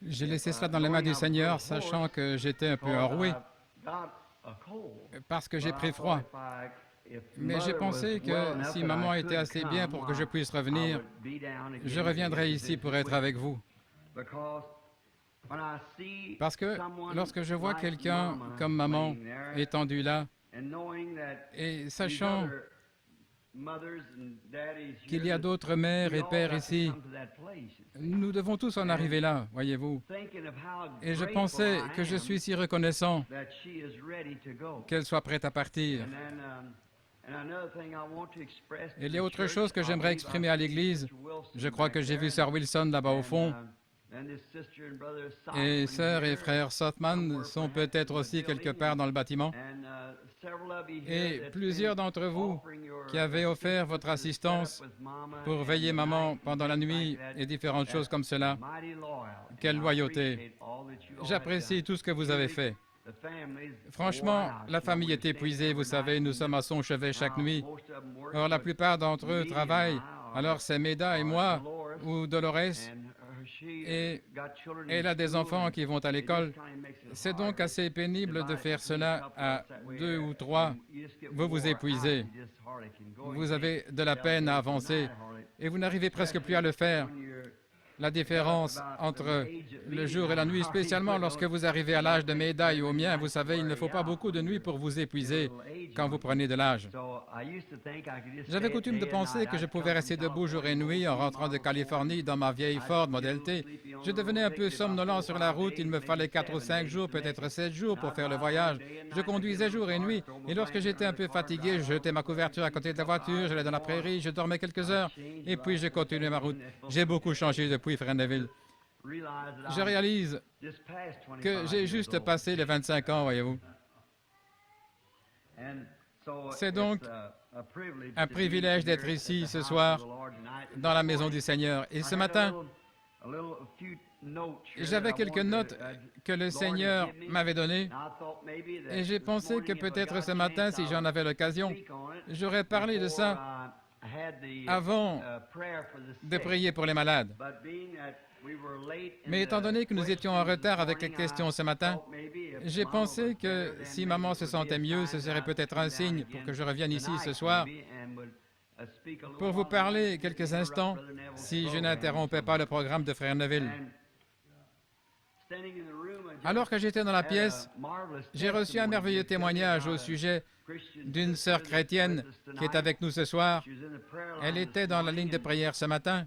J'ai laissé cela dans les mains du Seigneur, sachant que j'étais un peu enroué, parce que j'ai pris froid. Mais j'ai pensé que si maman était assez bien pour que je puisse revenir, je reviendrai ici pour être avec vous. Parce que lorsque je vois quelqu'un comme maman étendu là, et sachant qu'il y a d'autres mères et pères ici, nous devons tous en arriver là, voyez-vous. Et je pensais que je suis si reconnaissant qu'elle soit prête à partir. Il y a autre chose que j'aimerais exprimer à l'Église. Je crois que j'ai vu Sir Wilson là-bas au fond. Et sœurs et frères Sothman sont peut-être aussi quelque part dans le bâtiment. Et plusieurs d'entre vous qui avez offert votre assistance pour veiller maman pendant la nuit et différentes choses comme cela. Quelle loyauté! J'apprécie tout ce que vous avez fait. Franchement, la famille est épuisée, vous savez, nous sommes à son chevet chaque nuit. Or, la plupart d'entre eux travaillent. Alors, c'est Meda et moi, ou Dolores, et elle a des enfants qui vont à l'école. C'est donc assez pénible de faire cela à 2 ou 3. Vous vous épuisez. Vous avez de la peine à avancer et vous n'arrivez presque plus à le faire. La différence entre le jour et la nuit, spécialement lorsque vous arrivez à l'âge de médaille ou au mien, vous savez, il ne faut pas beaucoup de nuits pour vous épuiser quand vous prenez de l'âge. J'avais coutume de penser que je pouvais rester debout jour et nuit en rentrant de Californie dans ma vieille Ford Model T. Je devenais un peu somnolent sur la route, il me fallait 4 ou 5 jours, peut-être 7 jours pour faire le voyage. Je conduisais jour et nuit, et lorsque j'étais un peu fatigué, je jetais ma couverture à côté de la voiture, j'allais dans la prairie, je dormais quelques heures, et puis je continuais ma route. J'ai beaucoup changé depuis Frère Neville. Je réalise que j'ai juste passé les 25 ans, voyez-vous. C'est donc un privilège d'être ici ce soir, dans la maison du Seigneur. Et ce matin, j'avais quelques notes que le Seigneur m'avait données, et j'ai pensé que peut-être ce matin, si j'en avais l'occasion, j'aurais parlé de ça avant de prier pour les malades. Mais étant donné que nous étions en retard avec les questions ce matin, j'ai pensé que si maman se sentait mieux, ce serait peut-être un signe pour que je revienne ici ce soir pour vous parler quelques instants, si je n'interrompais pas le programme de Frère Neville. Alors que j'étais dans la pièce, j'ai reçu un merveilleux témoignage au sujet d'une sœur chrétienne qui est avec nous ce soir. Elle était dans la ligne de prière ce matin,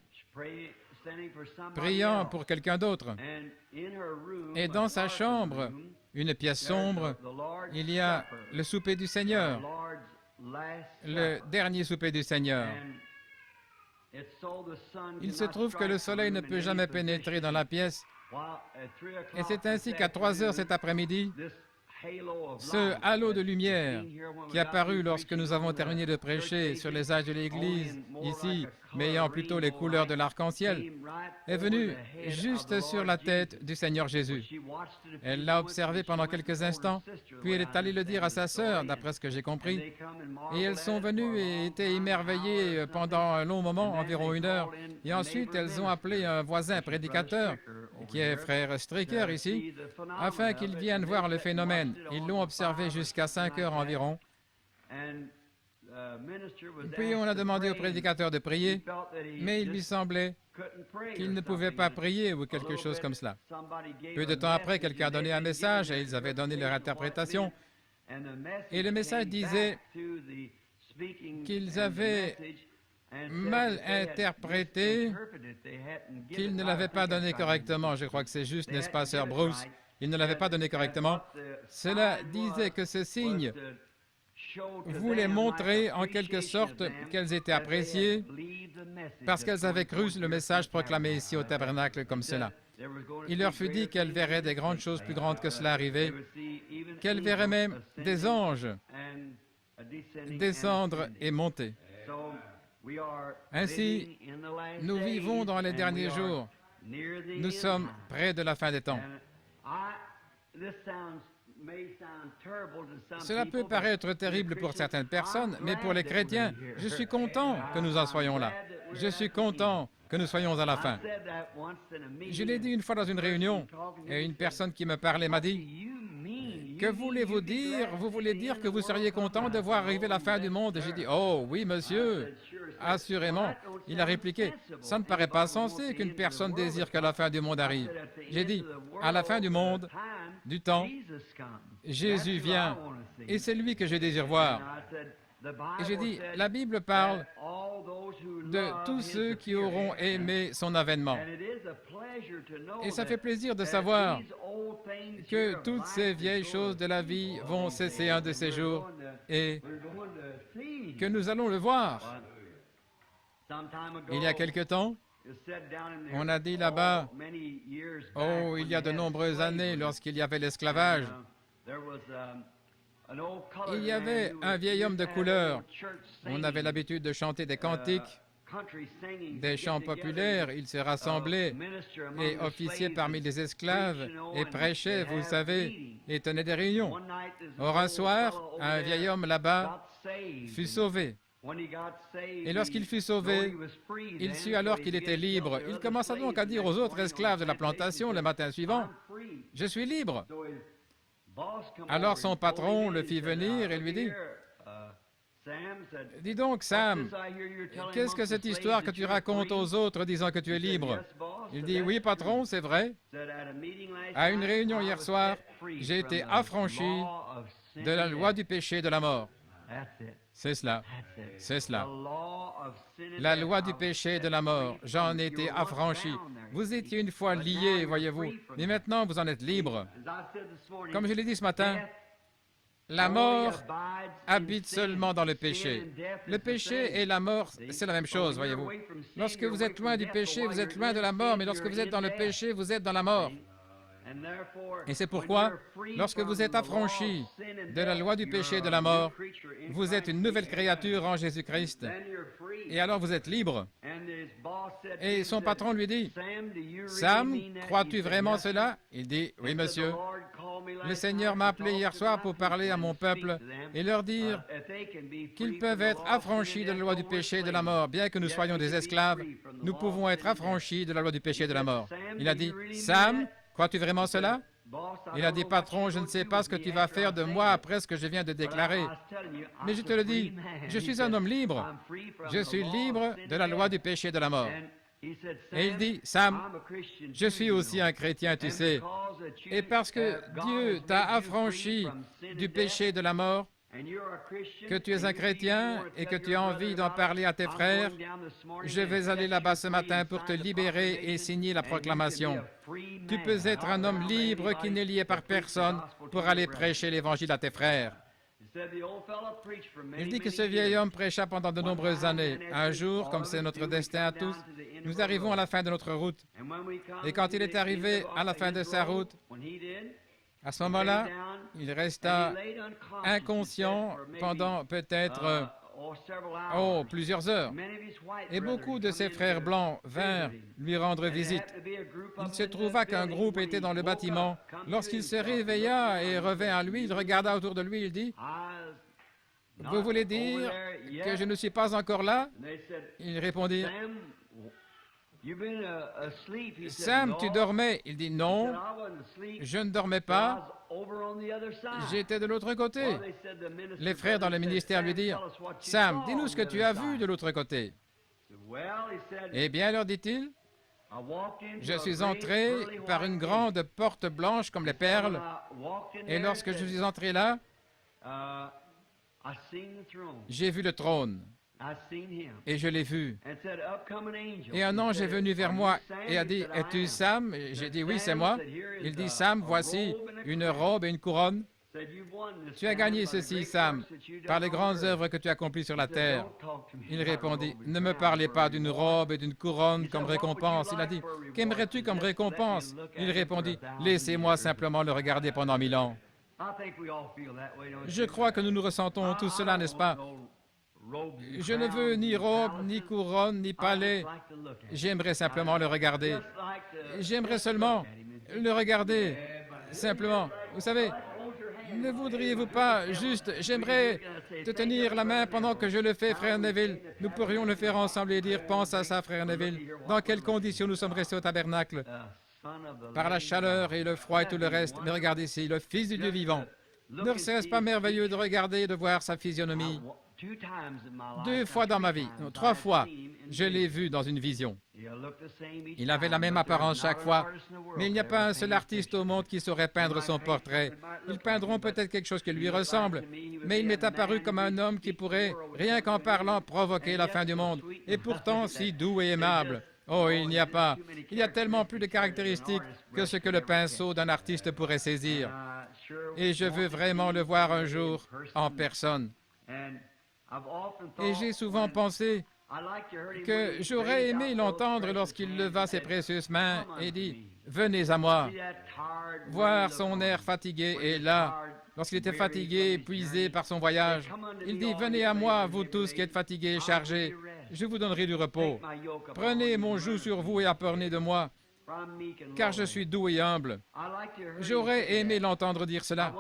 priant pour quelqu'un d'autre. Et dans sa chambre, une pièce sombre, il y a le souper du Seigneur, le dernier souper du Seigneur. Il se trouve que le soleil ne peut jamais pénétrer dans la pièce, et c'est ainsi qu'à 3 heures cet après-midi, ce halo de lumière qui est apparu lorsque nous avons terminé de prêcher sur les âges de l'Église, ici, mais ayant plutôt les couleurs de l'arc-en-ciel, est venu juste sur la tête du Seigneur Jésus. Elle l'a observé pendant quelques instants, puis elle est allée le dire à sa sœur, d'après ce que j'ai compris, et elles sont venues et étaient émerveillées pendant un long moment, environ 1 heure, et ensuite elles ont appelé un voisin prédicateur, qui est frère Stricker ici, afin qu'il vienne voir le phénomène. Ils l'ont observé jusqu'à 5 heures environ. Puis on a demandé au prédicateur de prier, mais il lui semblait qu'il ne pouvait pas prier ou quelque chose comme cela. Peu de temps après, quelqu'un a donné un message et ils avaient donné leur interprétation. Et le message disait qu'ils avaient mal interprété, qu'ils ne l'avaient pas donné correctement. Je crois que c'est juste, n'est-ce pas, Sir Bruce? Ils ne l'avaient pas donné correctement. Cela disait que ce signe voulait montrer en quelque sorte qu'elles étaient appréciées parce qu'elles avaient cru le message proclamé ici au tabernacle comme cela. Il leur fut dit qu'elles verraient des grandes choses plus grandes que cela arriver, qu'elles verraient même des anges descendre et monter. Ainsi, nous vivons dans les derniers jours. Nous sommes près de la fin des temps. Cela peut paraître terrible pour certaines personnes, mais pour les chrétiens, je suis content que nous en soyons là. Je suis content que nous soyons à la fin. Je l'ai dit une fois dans une réunion, et une personne qui me parlait m'a dit, « Que voulez-vous dire? Vous voulez dire que vous seriez content de voir arriver la fin du monde? » Et j'ai dit, « Oh, oui, monsieur, assurément. » Il a répliqué, « Ça ne paraît pas sensé qu'une personne désire que la fin du monde arrive. » J'ai dit, « À la fin du monde, du temps, Jésus vient, et c'est lui que je désire voir. » Et j'ai dit, la Bible parle de tous ceux qui auront aimé son avènement. Et ça fait plaisir de savoir que toutes ces vieilles choses de la vie vont cesser un de ces jours et que nous allons le voir. Il y a quelque temps, on a dit là-bas, oh, il y a de nombreuses années, lorsqu'il y avait l'esclavage, il y avait un vieil homme de couleur. On avait l'habitude de chanter des cantiques, des chants populaires. Il se rassemblait et officiait parmi les esclaves et prêchait, vous savez, et tenait des réunions. Or, un soir, un vieil homme là-bas fut sauvé. Et lorsqu'il fut sauvé, il sut alors qu'il était libre. Il commença donc à dire aux autres esclaves de la plantation le matin suivant, « Je suis libre. » Alors son patron le fit venir et lui dit, « Dis donc, Sam, qu'est-ce que cette histoire que tu racontes aux autres disant que tu es libre? » Il dit, « Oui, patron, c'est vrai. À une réunion hier soir, j'ai été affranchi de la loi du péché et de la mort. » C'est cela. C'est cela. La loi du péché et de la mort. J'en ai été affranchi. Vous étiez une fois liés, voyez-vous, mais maintenant vous en êtes libre. Comme je l'ai dit ce matin, la mort habite seulement dans le péché. Le péché et la mort, c'est la même chose, voyez-vous. Lorsque vous êtes loin du péché, vous êtes loin de la mort, mais lorsque vous êtes dans le péché, vous êtes dans la mort. Et c'est pourquoi, lorsque vous êtes affranchi de la loi du péché et de la mort, vous êtes une nouvelle créature en Jésus-Christ. Et alors vous êtes libre. Et son patron lui dit, « Sam, crois-tu vraiment cela? » Il dit, « Oui, monsieur. Le Seigneur m'a appelé hier soir pour parler à mon peuple et leur dire qu'ils peuvent être affranchis de la loi du péché et de la mort. Bien que nous soyons des esclaves, nous pouvons être affranchis de la loi du péché et de la mort. » Il a dit, « Sam, crois-tu vraiment cela? » Il a dit, « Patron, je ne sais pas ce que tu vas faire de moi après ce que je viens de déclarer. Mais je te le dis, je suis un homme libre. Je suis libre de la loi du péché et de la mort. » Et il dit, « Sam, je suis aussi un chrétien, tu sais. Et parce que Dieu t'a affranchi du péché et de la mort, que tu es un chrétien et que tu as envie d'en parler à tes frères, je vais aller là-bas ce matin pour te libérer et signer la proclamation. Tu peux être un homme libre qui n'est lié par personne pour aller prêcher l'Évangile à tes frères. » Il dit que ce vieil homme prêcha pendant de nombreuses années. Un jour, comme c'est notre destin à tous, nous arrivons à la fin de notre route. Et quand il est arrivé à la fin de sa route, à ce moment-là, il resta inconscient pendant peut-être plusieurs heures. Et beaucoup de ses frères blancs vinrent lui rendre visite. Il se trouva qu'un groupe était dans le bâtiment. Lorsqu'il se réveilla et revint à lui, il regarda autour de lui, il dit, « Vous voulez dire que je ne suis pas encore là? » Il répondit, « Sam, tu dormais. » Il dit, « Non, je ne dormais pas. J'étais de l'autre côté. » Les frères dans le ministère lui dirent, « Sam, dis-nous ce que tu as vu de l'autre côté. » Eh bien, leur dit-il, « Je suis entré par une grande porte blanche comme les perles, et lorsque je suis entré là, j'ai vu le trône. Et je l'ai vu. Et un ange est venu vers moi et a dit, « Es-tu Sam? » J'ai dit, « Oui, c'est moi. » Il dit, « Sam, voici une robe et une couronne. Tu as gagné ceci, Sam, par les grandes œuvres que tu as accomplies sur la terre. » Il répondit, « Ne me parlez pas d'une robe et d'une couronne comme récompense. » Il a dit, « Qu'aimerais-tu comme récompense? » Il répondit, « Laissez-moi simplement le regarder pendant 1000 ans. » Je crois que nous nous ressentons tous cela, n'est-ce pas? Je ne veux ni robe, ni couronne, ni palais. J'aimerais simplement le regarder. J'aimerais seulement le regarder, simplement. Vous savez, Ne voudriez-vous pas juste, j'aimerais te tenir la main pendant que je le fais, frère Neville. Nous pourrions le faire ensemble et dire, pense à ça, frère Neville. Dans quelles conditions nous sommes restés au tabernacle? Par la chaleur et le froid et tout le reste. Mais regardez ici, le Fils du Dieu vivant. Ne serait-ce pas merveilleux de regarder et de voir sa physionomie? 2 fois dans ma vie, non, 3 fois, je l'ai vu dans une vision. Il avait la même apparence chaque fois, mais il n'y a pas un seul artiste au monde qui saurait peindre son portrait. Ils peindront peut-être quelque chose qui lui ressemble, mais il m'est apparu comme un homme qui pourrait, rien qu'en parlant, provoquer la fin du monde, et pourtant si doux et aimable. Oh, il n'y a pas. Il y a tellement plus de caractéristiques que ce que le pinceau d'un artiste pourrait saisir. Et je veux vraiment le voir un jour en personne. Et j'ai souvent pensé que j'aurais aimé l'entendre lorsqu'il leva ses précieuses mains et dit « Venez à moi ». Voir son air fatigué et là, lorsqu'il était fatigué, épuisé par son voyage, il dit « Venez à moi, vous tous qui êtes fatigués et chargés, je vous donnerai du repos. Prenez mon joug sur vous et apprenez de moi, car je suis doux et humble. » J'aurais aimé l'entendre dire cela.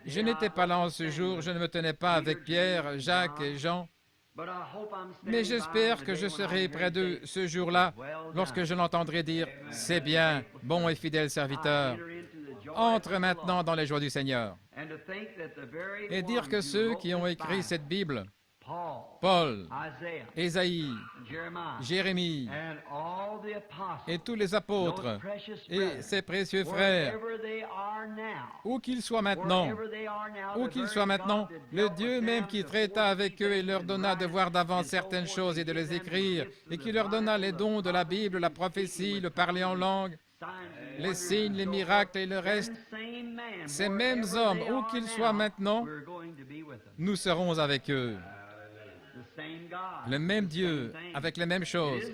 Je n'étais pas là en ce jour, je ne me tenais pas avec Pierre, Jacques et Jean, mais j'espère que je serai près d'eux ce jour-là, lorsque je l'entendrai dire « C'est bien, bon et fidèle serviteur. Entre maintenant dans les joies du Seigneur. » Et dire que ceux qui ont écrit cette Bible, Paul, Ésaïe, Jérémie et tous les apôtres et ses précieux frères, où qu'ils soient maintenant, le Dieu même qui traita avec eux et leur donna de voir d'avance certaines choses et de les écrire, et qui leur donna les dons de la Bible, la prophétie, le parler en langue, les signes, les miracles et le reste, ces mêmes hommes, où qu'ils soient maintenant, nous serons avec eux. Le même Dieu, avec les mêmes choses.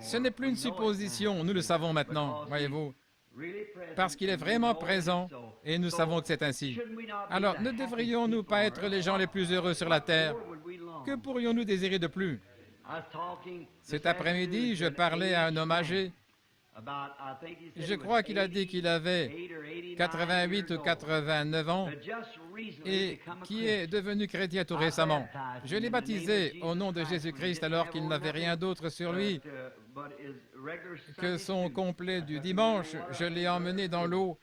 Ce n'est plus une supposition, nous le savons maintenant, voyez-vous, parce qu'il est vraiment présent et nous savons que c'est ainsi. Alors, ne devrions-nous pas être les gens les plus heureux sur la terre? Que pourrions-nous désirer de plus? Cet après-midi, je parlais à un homme âgé. Je crois qu'il a dit qu'il avait 88 ou 89 ans et qui est devenu chrétien tout récemment. Je l'ai baptisé au nom de Jésus-Christ alors qu'il n'avait rien d'autre sur lui que son complet du dimanche. Je l'ai emmené dans l'eau.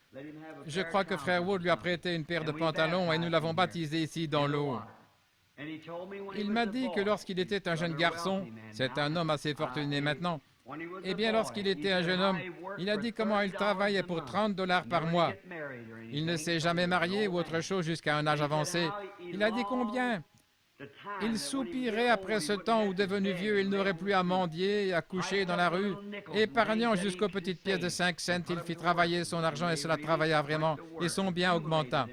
Je crois que Frère Wood lui a prêté une paire de pantalons et nous l'avons baptisé ici dans l'eau. Il m'a dit que lorsqu'il était un jeune garçon, c'est un homme assez fortuné maintenant, eh bien, lorsqu'il était un jeune homme, il a dit comment il travaillait pour 30 $ par mois. Il ne s'est jamais marié ou autre chose jusqu'à un âge avancé. Il a dit combien il soupirait après ce temps où, devenu vieux, il n'aurait plus à mendier et à coucher dans la rue. Épargnant jusqu'aux petites pièces de 5 cents, il fit travailler son argent et cela travailla vraiment, et son bien augmenta.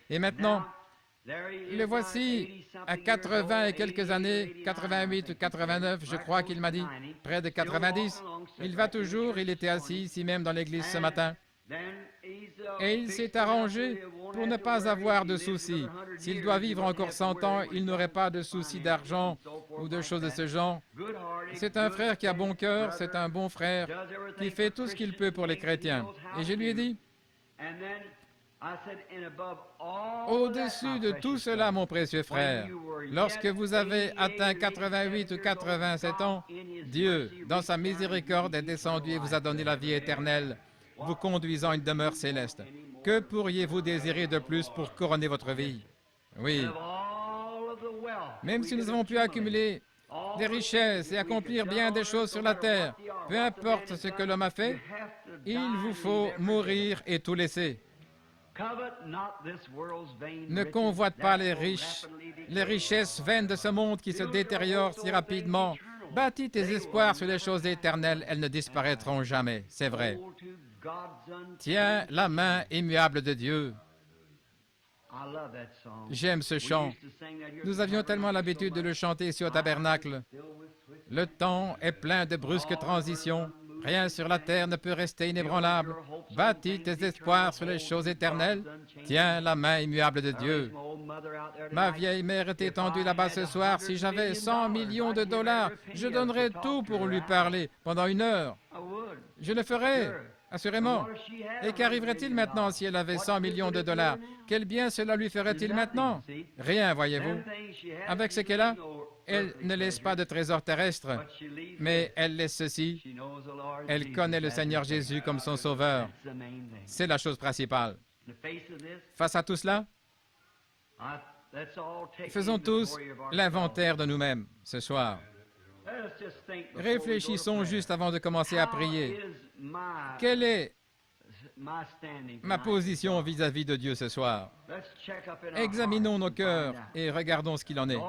Et maintenant, le voici à 80 et quelques années, 88 ou 89, je crois qu'il m'a dit, près de 90. Il va toujours, il était assis ici même dans l'église ce matin. Et il s'est arrangé pour ne pas avoir de soucis. S'il doit vivre encore 100 ans, il n'aurait pas de soucis d'argent ou de choses de ce genre. C'est un frère qui a bon cœur, c'est un bon frère, qui fait tout ce qu'il peut pour les chrétiens. Et je lui ai dit, au-dessus de tout cela, mon précieux frère, lorsque vous avez atteint 88 ou 87 ans, Dieu, dans sa miséricorde, est descendu et vous a donné la vie éternelle, vous conduisant à une demeure céleste. Que pourriez-vous désirer de plus pour couronner votre vie? Oui. Même si nous avons pu accumuler des richesses et accomplir bien des choses sur la terre, peu importe ce que l'homme a fait, il vous faut mourir et tout laisser. Ne convoite pas les richesses vaines de ce monde qui se détériorent si rapidement. Bâtis tes espoirs sur les choses éternelles, elles ne disparaîtront jamais, c'est vrai. Tiens la main immuable de Dieu. J'aime ce chant. Nous avions tellement l'habitude de le chanter ici au tabernacle. Le temps est plein de brusques transitions. Rien sur la terre ne peut rester inébranlable. Bâtis tes espoirs sur les choses éternelles. Tiens la main immuable de Dieu. Ma vieille mère est étendue là-bas ce soir. Si j'avais 100 millions $, je donnerais tout pour lui parler pendant 1 heure. Je le ferais. Assurément. Et qu'arriverait-il maintenant si elle avait 100 millions de dollars? Quel bien cela lui ferait-il maintenant? Rien, voyez-vous. Avec ce qu'elle a, elle ne laisse pas de trésor terrestre, mais elle laisse ceci. Elle connaît le Seigneur Jésus comme son Sauveur. C'est la chose principale. Face à tout cela, faisons tous l'inventaire de nous-mêmes ce soir. Réfléchissons juste avant de commencer à prier. Quelle est ma position vis-à-vis de Dieu ce soir? Examinons nos cœurs et regardons ce qu'il en est.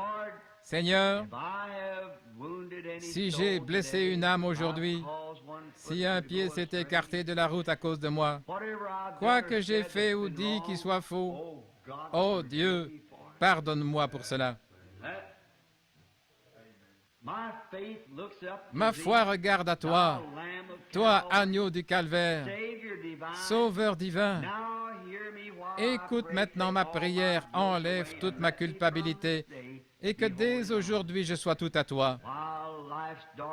Seigneur, si j'ai blessé une âme aujourd'hui, si un pied s'est écarté de la route à cause de moi, quoi que j'ai fait ou dit qui soit faux, oh Dieu, pardonne-moi pour cela. Ma foi regarde à toi, toi, agneau du calvaire, Sauveur divin. Écoute maintenant ma prière, enlève toute ma culpabilité et que dès aujourd'hui je sois tout à toi.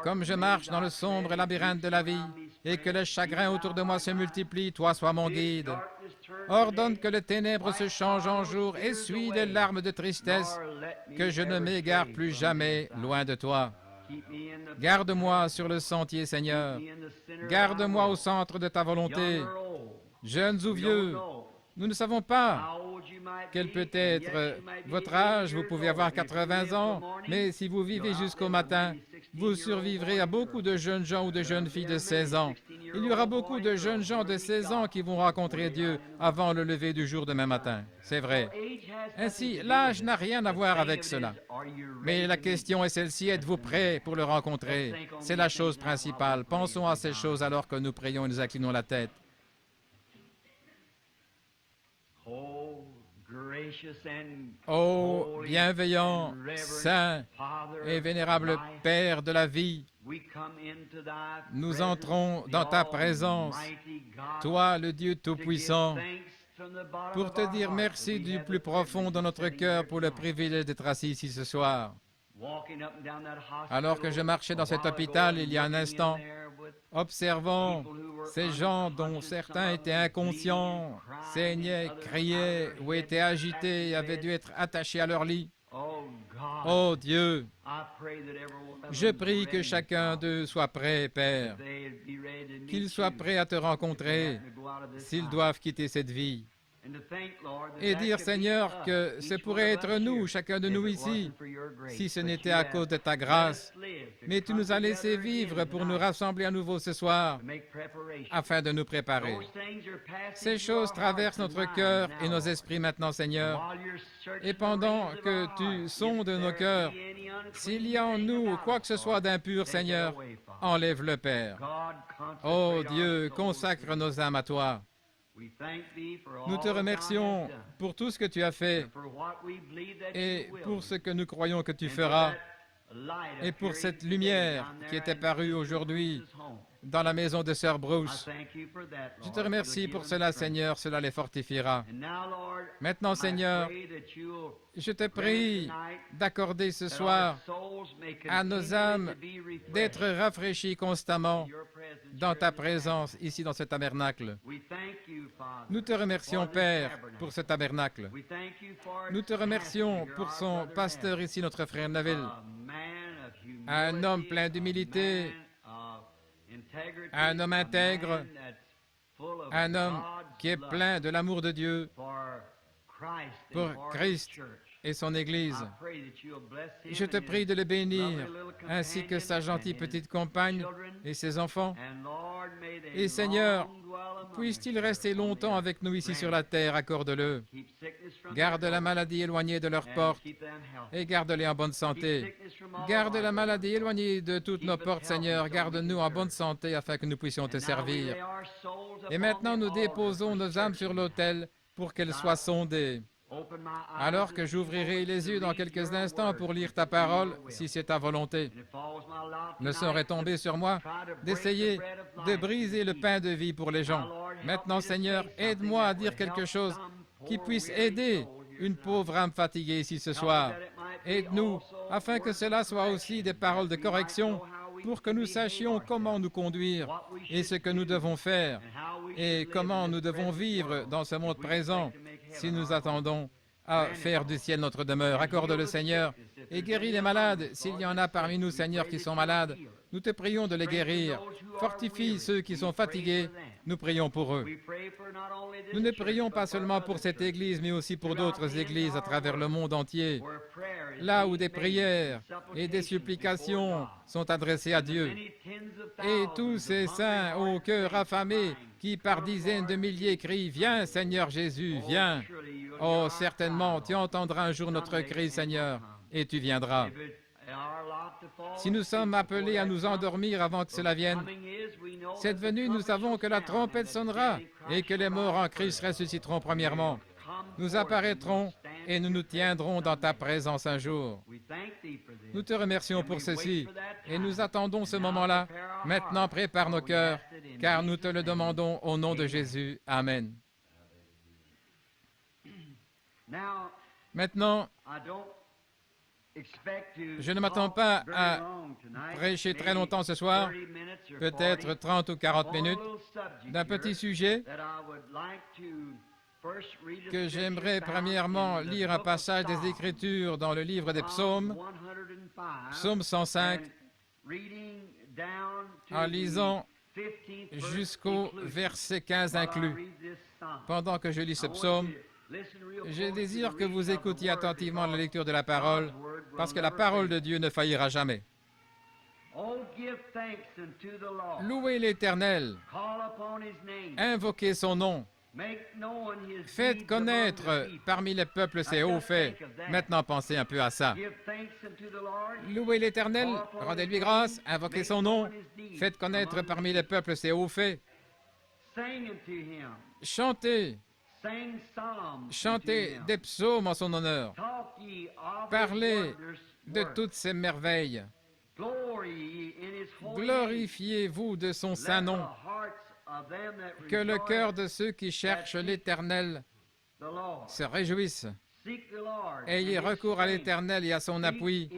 Comme je marche dans le sombre labyrinthe de la vie et que les chagrins autour de moi se multiplient, toi sois mon guide. Ordonne que les ténèbres se changent en jour, essuie les larmes de tristesse, que je ne m'égare plus jamais loin de toi. Garde-moi sur le sentier, Seigneur. Garde-moi au centre de ta volonté. Jeunes ou vieux, nous ne savons pas quel peut être votre âge. Vous pouvez avoir 80 ans, mais si vous vivez jusqu'au matin, vous survivrez à beaucoup de jeunes gens ou de jeunes filles de 16 ans. Il y aura beaucoup de jeunes gens de 16 ans qui vont rencontrer Dieu avant le lever du jour demain matin. C'est vrai. Ainsi, l'âge n'a rien à voir avec cela. Mais la question est celle-ci, êtes-vous prêt pour le rencontrer? C'est la chose principale. Pensons à ces choses alors que nous prions et nous inclinons la tête. Ô bienveillant, saint et vénérable Père de la vie, nous entrons dans ta présence, toi le Dieu Tout-Puissant, pour te dire merci du plus profond de notre cœur pour le privilège d'être assis ici ce soir. Alors que je marchais dans cet hôpital il y a un instant, observant ces gens dont certains étaient inconscients, saignaient, criaient ou étaient agités et avaient dû être attachés à leur lit. Oh Dieu, je prie que chacun d'eux soit prêt, Père, qu'ils soient prêts à te rencontrer s'ils doivent quitter cette vie. Et dire, Seigneur, que ce pourrait être nous, chacun de nous ici, si ce n'était à cause de ta grâce. Mais tu nous as laissé vivre pour nous rassembler à nouveau ce soir, afin de nous préparer. Ces choses traversent notre cœur et nos esprits maintenant, Seigneur. Et pendant que tu sondes nos cœurs, s'il y a en nous quoi que ce soit d'impur, Seigneur, enlève-le, Père. Oh Dieu, consacre nos âmes à toi. Nous te remercions pour tout ce que tu as fait et pour ce que nous croyons que tu feras et pour cette lumière qui est apparue aujourd'hui dans la maison de Sœur Bruce. Je te remercie pour cela, Seigneur, cela les fortifiera. Maintenant, Seigneur, je te prie d'accorder ce soir à nos âmes d'être rafraîchies constamment dans ta présence ici dans ce tabernacle. Nous te remercions, Père, pour ce tabernacle. Nous te remercions pour son pasteur ici, notre frère Neville, un homme plein d'humilité, un homme intègre, un homme qui est plein de l'amour de Dieu pour Christ et son Église. Je te prie de le bénir, ainsi que sa gentille petite compagne et ses enfants. Et Seigneur, puisse-t-il rester longtemps avec nous ici sur la terre, accorde-le. Garde la maladie éloignée de leurs portes et garde-les en bonne santé. Garde la maladie éloignée de toutes nos portes, Seigneur. Garde-nous en bonne santé afin que nous puissions te servir. Et maintenant, nous déposons nos âmes sur l'autel pour qu'elles soient sondées. Alors que j'ouvrirai les yeux dans quelques instants pour lire ta parole, si c'est ta volonté, ne saurait tomber sur moi d'essayer de briser le pain de vie pour les gens. Maintenant, Seigneur, aide-moi à dire quelque chose qui puisse aider une pauvre âme fatiguée ici ce soir. Aide-nous, afin que cela soit aussi des paroles de correction pour que nous sachions comment nous conduire et ce que nous devons faire et comment nous devons vivre dans ce monde présent si nous attendons à faire du ciel notre demeure. Accorde-le, Seigneur, et guéris les malades. S'il y en a parmi nous, Seigneur, qui sont malades, nous te prions de les guérir. Fortifie ceux qui sont fatigués. Nous prions pour eux. Nous ne prions pas seulement pour cette Église, mais aussi pour d'autres églises à travers le monde entier, là où des prières et des supplications sont adressées à Dieu. Et tous ces saints au cœur affamé qui par dizaines de milliers crient « Viens, Seigneur Jésus, viens !» Oh, certainement, tu entendras un jour notre cri, Seigneur, et tu viendras. Si nous sommes appelés à nous endormir avant que cela vienne, cette venue, nous savons que la trompette sonnera et que les morts en Christ ressusciteront premièrement. Nous apparaîtrons et nous nous tiendrons dans ta présence un jour. Nous te remercions pour ceci et nous attendons ce moment-là. Maintenant, prépare nos cœurs, car nous te le demandons au nom de Jésus. Amen. Maintenant, je ne m'attends pas à prêcher très longtemps ce soir, peut-être 30 ou 40 minutes, d'un petit sujet que j'aimerais premièrement lire un passage des Écritures dans le livre des Psaumes, Psaume 105, en lisant jusqu'au verset 15 inclus. Pendant que je lis ce psaume, je désire que vous écoutiez attentivement la lecture de la parole, parce que la parole de Dieu ne faillira jamais. Louez l'Éternel, invoquez son nom, faites connaître parmi les peuples ses hauts faits. Maintenant, pensez un peu à ça. Louez l'Éternel, rendez-lui grâce, invoquez son nom, faites connaître parmi les peuples ses hauts faits. Chantez. Chantez des psaumes en son honneur. Parlez de toutes ses merveilles. Glorifiez-vous de son saint nom. Que le cœur de ceux qui cherchent l'Éternel se réjouisse. Ayez recours à l'Éternel et à son appui.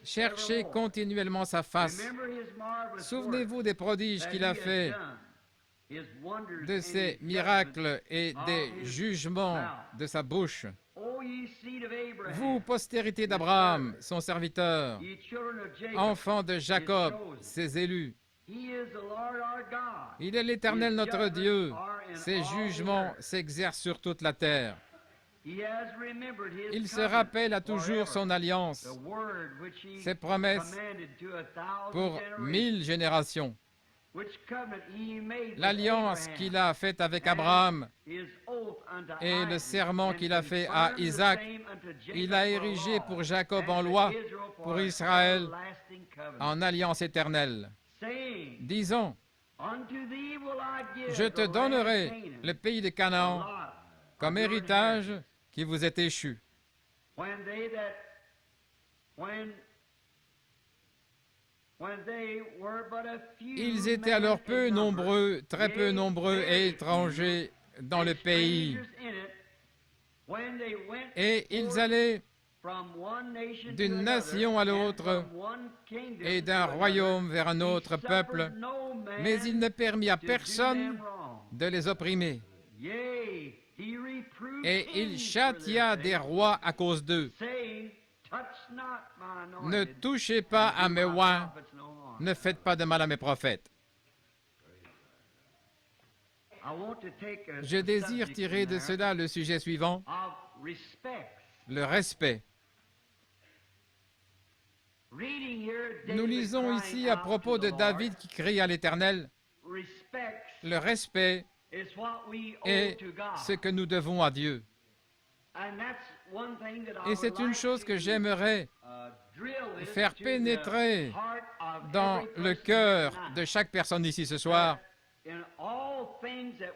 Cherchez continuellement sa face. Souvenez-vous des prodiges qu'il a faits, de ses miracles et des jugements de sa bouche. Vous, postérité d'Abraham, son serviteur, enfants de Jacob, ses élus, il est l'Éternel notre Dieu. Ses jugements s'exercent sur toute la terre. Il se rappelle à toujours son alliance, ses promesses pour 1000 générations. L'alliance qu'il a faite avec Abraham et le serment qu'il a fait à Isaac, il a érigé pour Jacob en loi, pour Israël en alliance éternelle. Disons, je te donnerai le pays de Canaan comme héritage qui vous est échu. Ils étaient alors peu nombreux, très peu nombreux et étrangers dans le pays. Et ils allaient d'une nation à l'autre et d'un royaume vers un autre peuple, mais il ne permit à personne de les opprimer. Et il châtia des rois à cause d'eux. Ne touchez pas à mes oins, ne faites pas de mal à mes prophètes. Je désire tirer de cela le sujet suivant, le respect. Nous lisons ici à propos de David qui crie à l'Éternel. Le respect est ce que nous devons à Dieu. Et c'est une chose que j'aimerais faire pénétrer dans le cœur de chaque personne ici ce soir.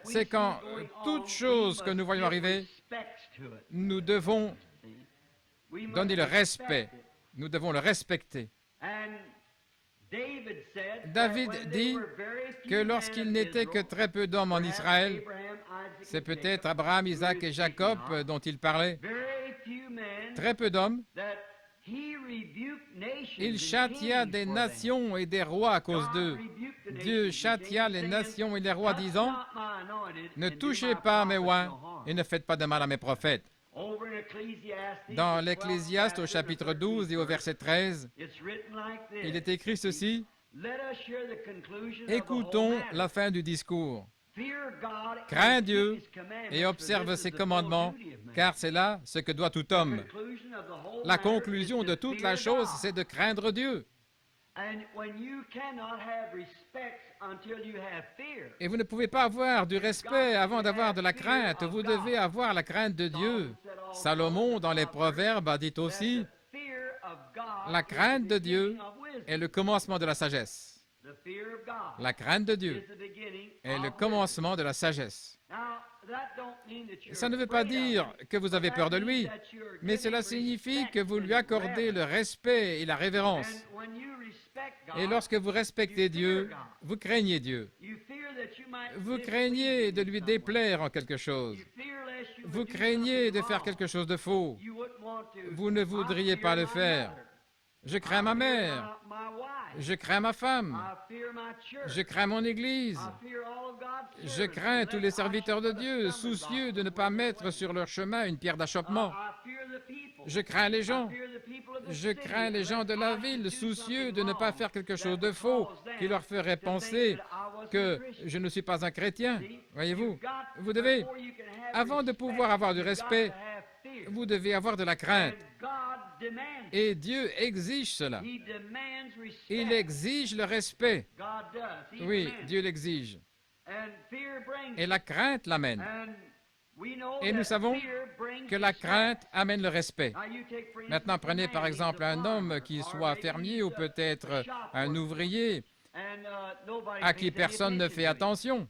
C'est qu'en toute chose que nous voyons arriver, nous devons donner le respect. Nous devons le respecter. David dit que lorsqu'il n'était que très peu d'hommes en Israël, c'est peut-être Abraham, Isaac et Jacob dont il parlait, très peu d'hommes, Il châtia des nations et des rois à cause d'eux. Dieu châtia les nations et les rois, disant, « Ne touchez pas à mes oints et ne faites pas de mal à mes prophètes. » Dans l'Ecclésiaste, au chapitre 12 et au verset 13, il est écrit ceci, « Écoutons la fin du discours. Crains Dieu et observe ses commandements, car c'est là ce que doit tout homme. » La conclusion de toute la chose, c'est de craindre Dieu. Et vous ne pouvez pas avoir du respect avant d'avoir de la crainte. Vous devez avoir la crainte de Dieu. Salomon, dans les Proverbes, a dit aussi, « La crainte de Dieu est le commencement de la sagesse. » La crainte de Dieu est le commencement de la sagesse. Ça ne veut pas dire que vous avez peur de lui, mais cela signifie que vous lui accordez le respect et la révérence. Et lorsque vous respectez Dieu, vous craignez Dieu. Vous craignez de lui déplaire en quelque chose. Vous craignez de faire quelque chose de faux. Vous ne voudriez pas le faire. Je crains ma mère. Je crains ma femme. Je crains mon Église. Je crains tous les serviteurs de Dieu, soucieux de ne pas mettre sur leur chemin une pierre d'achoppement. Je crains les gens. Je crains les gens de la ville, soucieux de ne pas faire quelque chose de faux qui leur ferait penser que je ne suis pas un chrétien. Voyez-vous, vous devez, avant de pouvoir avoir du respect, vous devez avoir de la crainte. Et Dieu exige cela. Il exige le respect. Oui, Dieu l'exige. Et la crainte l'amène. Et nous savons que la crainte amène le respect. Maintenant, prenez par exemple un homme qui soit fermier ou peut-être un ouvrier à qui personne ne fait attention.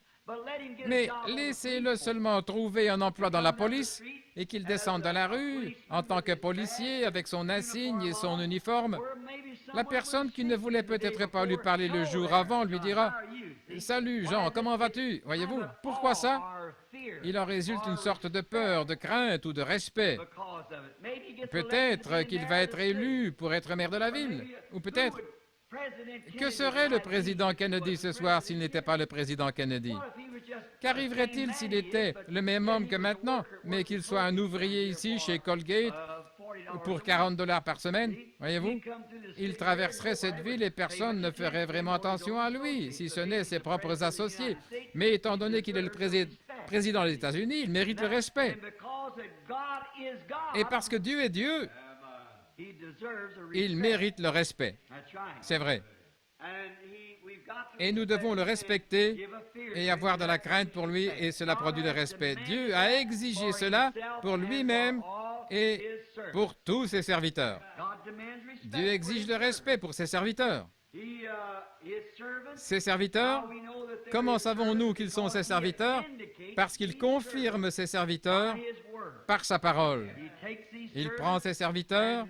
Mais laissez-le seulement trouver un emploi dans la police et qu'il descende dans la rue en tant que policier avec son insigne et son uniforme. La personne qui ne voulait peut-être pas lui parler le jour avant lui dira « Salut Jean, comment vas-tu » Voyez-vous, pourquoi ça? Il en résulte une sorte de peur, de crainte ou de respect. Peut-être qu'il va être élu pour être maire de la ville, ou peut-être... Que serait le président Kennedy ce soir s'il n'était pas le président Kennedy? Qu'arriverait-il s'il était le même homme que maintenant, mais qu'il soit un ouvrier ici chez Colgate pour 40 $ par semaine? Voyez-vous, il traverserait cette ville et personne ne ferait vraiment attention à lui, si ce n'est ses propres associés. Mais étant donné qu'il est le président des États-Unis, il mérite le respect. Et parce que Dieu est Dieu, il mérite le respect. C'est vrai. Et nous devons le respecter et avoir de la crainte pour lui, et cela produit le respect. Dieu a exigé cela pour lui-même et pour tous ses serviteurs. Dieu exige le respect pour ses serviteurs. Ses serviteurs, comment savons-nous qu'ils sont ses serviteurs? Parce qu'il confirme ses serviteurs par sa parole. Il prend ses serviteurs